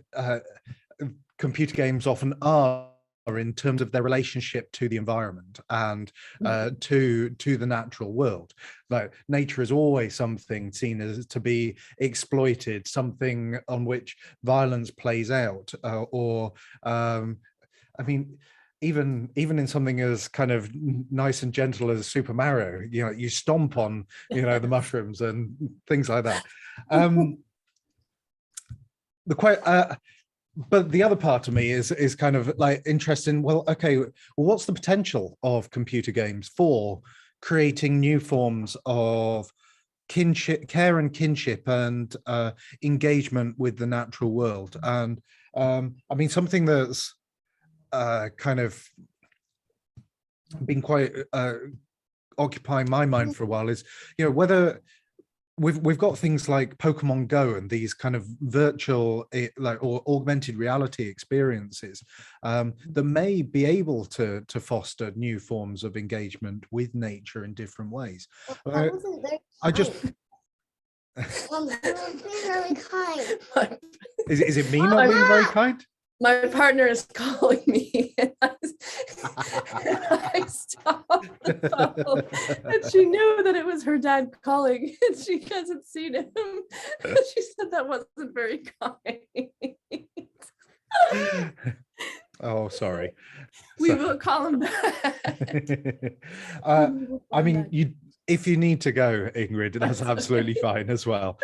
computer games often are in terms of their relationship to the environment and to the natural world. Like nature is always something seen as to be exploited, something on which violence plays out, even in something as kind of nice and gentle as Super Mario, you stomp on the mushrooms and things like that. But the other part of me is kind of like interested in, well, okay, well, what's the potential of computer games for creating new forms of kinship, care and kinship, and engagement with the natural world? And I mean, something that's kind of been quite occupying my mind for a while is, whether we've got things like Pokemon Go and these kind of virtual or augmented reality experiences that may be able to foster new forms of engagement with nature in different ways. I just very kind. is it me not being very kind? My partner is calling me, and I stopped the phone, and she knew that it was her dad calling, and she hasn't seen him. She said that wasn't very kind. Oh, sorry. We will call him back. I mean, if you need to go, Ingrid, that's absolutely fine as well.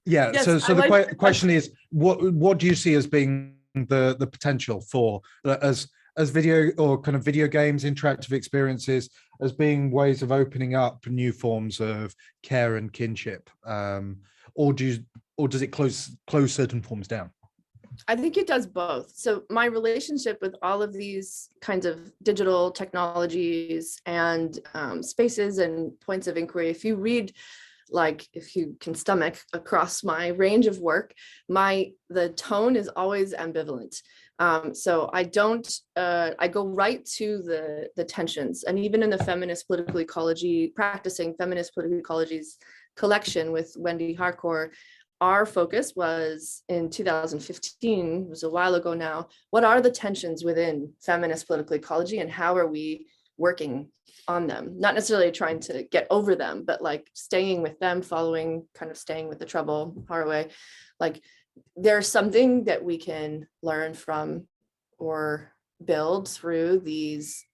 Yeah, Yes, so like the question is, what do you see as being the potential for as video or kind of video games, interactive experiences, as being ways of opening up new forms of care and kinship, or does it close certain forms down? I think it does both. So my relationship with all of these kinds of digital technologies and spaces and points of inquiry, if you read, like, if you can stomach across my range of work, the tone is always ambivalent. So I go right to the tensions. And even in the feminist political ecology, practicing feminist political ecologies collection with Wendy Harcourt, our focus was in 2015, it was a while ago now, what are the tensions within feminist political ecology and how are we working on them? Not necessarily trying to get over them, but like staying with them, staying with the trouble, Haraway. Like, there's something that we can learn from or build through these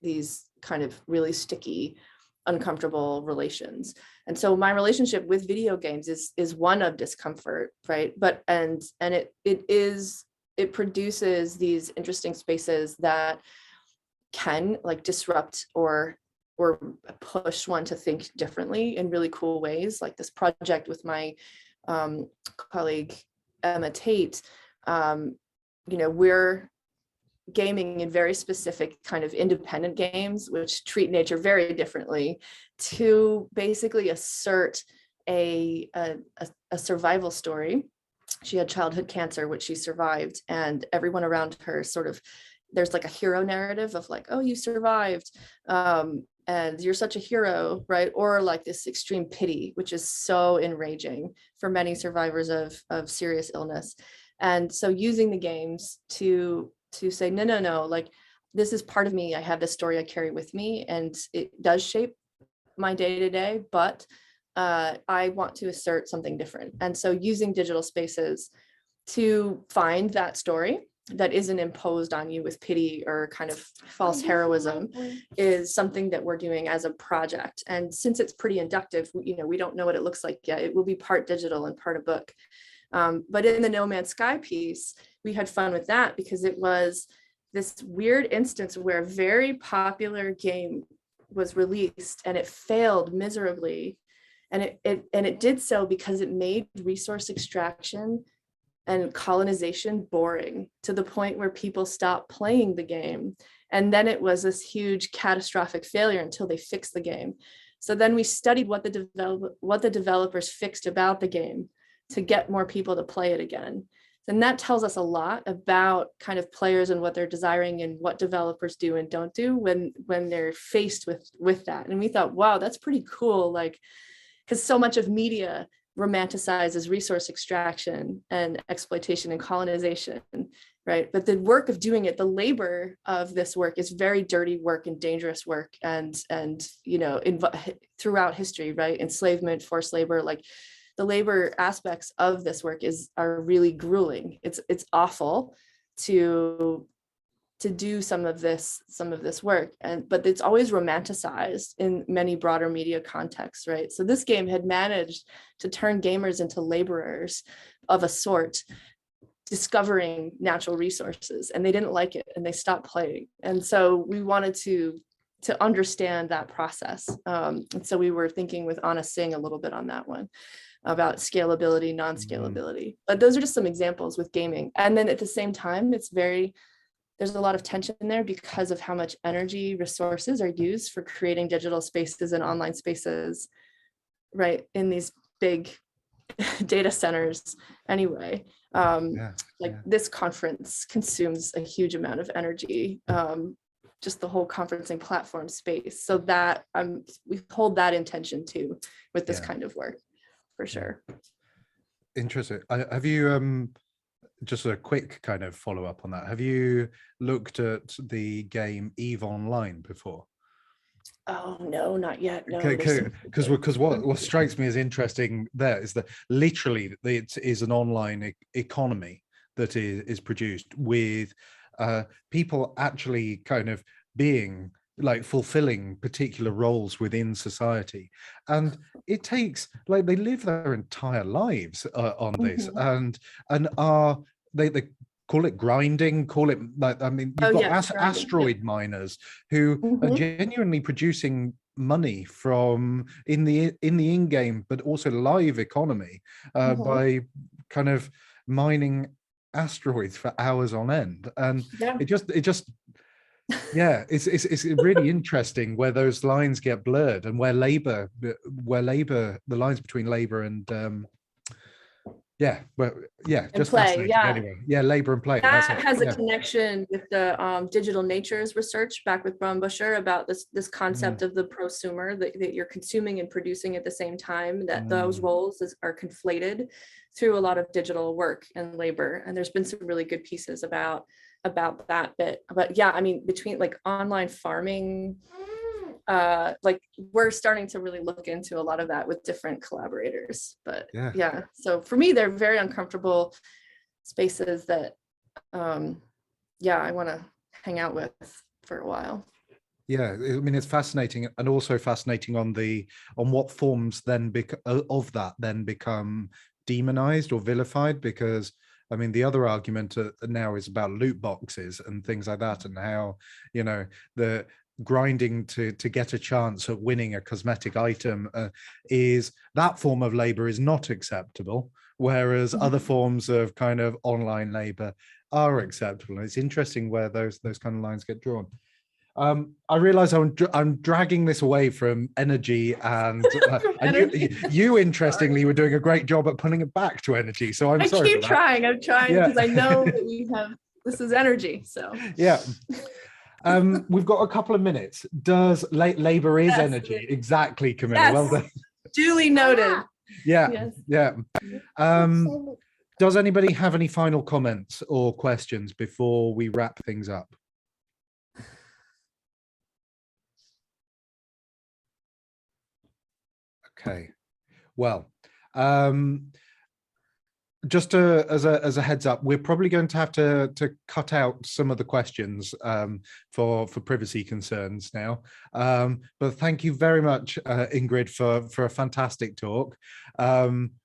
kind of really sticky, uncomfortable relations. And so my relationship with video games is one of discomfort, right? But and it produces these interesting spaces that can like disrupt or push one to think differently in really cool ways. Like this project with my colleague Emma Tate, we're gaming in very specific kind of independent games, which treat nature very differently, to basically assert a survival story. She had childhood cancer, which she survived, and everyone around her sort of, there's like a hero narrative of like, oh, you survived, and you're such a hero, right? Or like this extreme pity, which is so enraging for many survivors of serious illness. And so using the games to say, no, like, this is part of me. I have this story I carry with me, and it does shape my day-to-day, but I want to assert something different. And so using digital spaces to find that story that isn't imposed on you with pity or kind of false heroism is something that we're doing as a project. And since it's pretty inductive, we don't know what it looks like yet. It will be part digital and part a book. But in the No Man's Sky piece, we had fun with that because it was this weird instance where a very popular game was released and it failed miserably. And it did so because it made resource extraction and colonization boring to the point where people stopped playing the game. And then it was this huge catastrophic failure until they fixed the game. So then we studied what the developers fixed about the game to get more people to play it again. And that tells us a lot about kind of players and what they're desiring and what developers do and don't do when they're faced with that. And we thought, wow, that's pretty cool. Like, because so much of media romanticizes resource extraction and exploitation and colonization, right? But the work of doing it, the labor of this work is very dirty work and dangerous work, and throughout history, right? Enslavement, forced labor, like the labor aspects of this work are really grueling. It's awful to do some of this work, but it's always romanticized in many broader media contexts, right? So this game had managed to turn gamers into laborers of a sort, discovering natural resources, and they didn't like it and they stopped playing. And so we wanted to understand that process. And so we were thinking with Anna Singh a little bit on that one. about scalability, non-scalability. But those are just some examples with gaming. And then at the same time, there's a lot of tension there because of how much energy resources are used for creating digital spaces and online spaces, right, in these big data centers anyway. This conference consumes a huge amount of energy, just the whole conferencing platform space. So that we hold that intention too with this kind of work, for sure. Interesting. Have you, just a quick kind of follow up on that, have you looked at the game EVE Online before? Oh no, not yet. No, because what strikes me as interesting there is that literally it is an online economy that is produced with people actually kind of being like fulfilling particular roles within society, and it takes like they live their entire lives on this, and are they call it grinding, call it like, I mean, you've got asteroid miners who are genuinely producing money from in the in-game but also live economy by kind of mining asteroids for hours on end. And it just it's really interesting where those lines get blurred, and where labor the lines between labor and just play, anyway. Labor and play. That has a connection with the digital natures research back with Braunbuscher about this concept of the prosumer, that you're consuming and producing at the same time, that those roles are conflated through a lot of digital work and labor. And there's been some really good pieces about that bit. But yeah, I mean, between like online farming, like we're starting to really look into a lot of that with different collaborators. But yeah, so for me, they're very uncomfortable spaces that I want to hang out with for a while. Yeah, I mean, it's fascinating, and also fascinating on what forms then become demonized or vilified, because I mean, the other argument now is about loot boxes and things like that, and how, you know, the grinding to get a chance at winning a cosmetic item is that form of labor is not acceptable, whereas other forms of kind of online labor are acceptable. And it's interesting where those kind of lines get drawn. I realize I'm dragging this away from energy, and you interestingly were doing a great job at putting it back to energy. So I'm sorry. I'm trying because I know that this is energy. So yeah. We've got a couple of minutes. Does labor is energy? Exactly, Camilla. Yes. Well done. Duly noted. Yeah. Does anybody have any final comments or questions before we wrap things up? Okay. Well, just as a heads up, we're probably going to have to cut out some of the questions for privacy concerns now. But thank you very much, Ingrid, for a fantastic talk.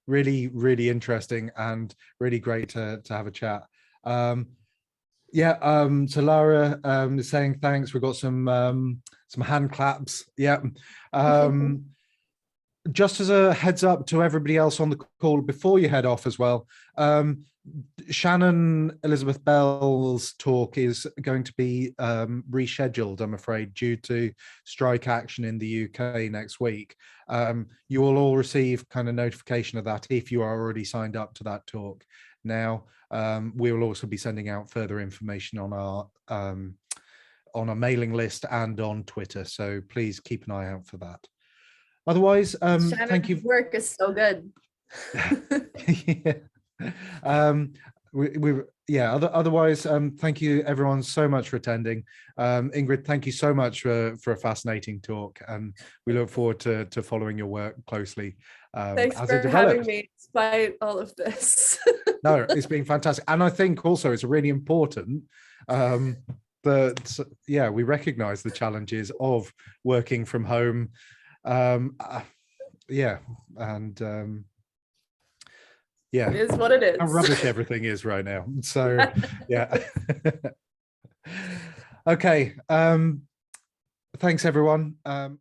Really, really interesting and really great to have a chat. So Lara is saying thanks. We've got some hand claps. Yeah. Just as a heads up to everybody else on the call before you head off as well, Shannon Elizabeth Bell's talk is going to be rescheduled, I'm afraid, due to strike action in the UK next week. You will all receive kind of notification of that if you are already signed up to that talk. Now, we will also be sending out further information on our mailing list and on Twitter, so please keep an eye out for that. Otherwise, thank you. Work is so good. Otherwise, thank you everyone so much for attending. Ingrid, thank you so much for a fascinating talk, and we look forward to following your work closely. Thanks for having me despite all of this. No, it's been fantastic, and I think also it's really important that we recognize the challenges of working from home. It is what it is. How rubbish everything is right now. So yeah. Okay. Thanks everyone.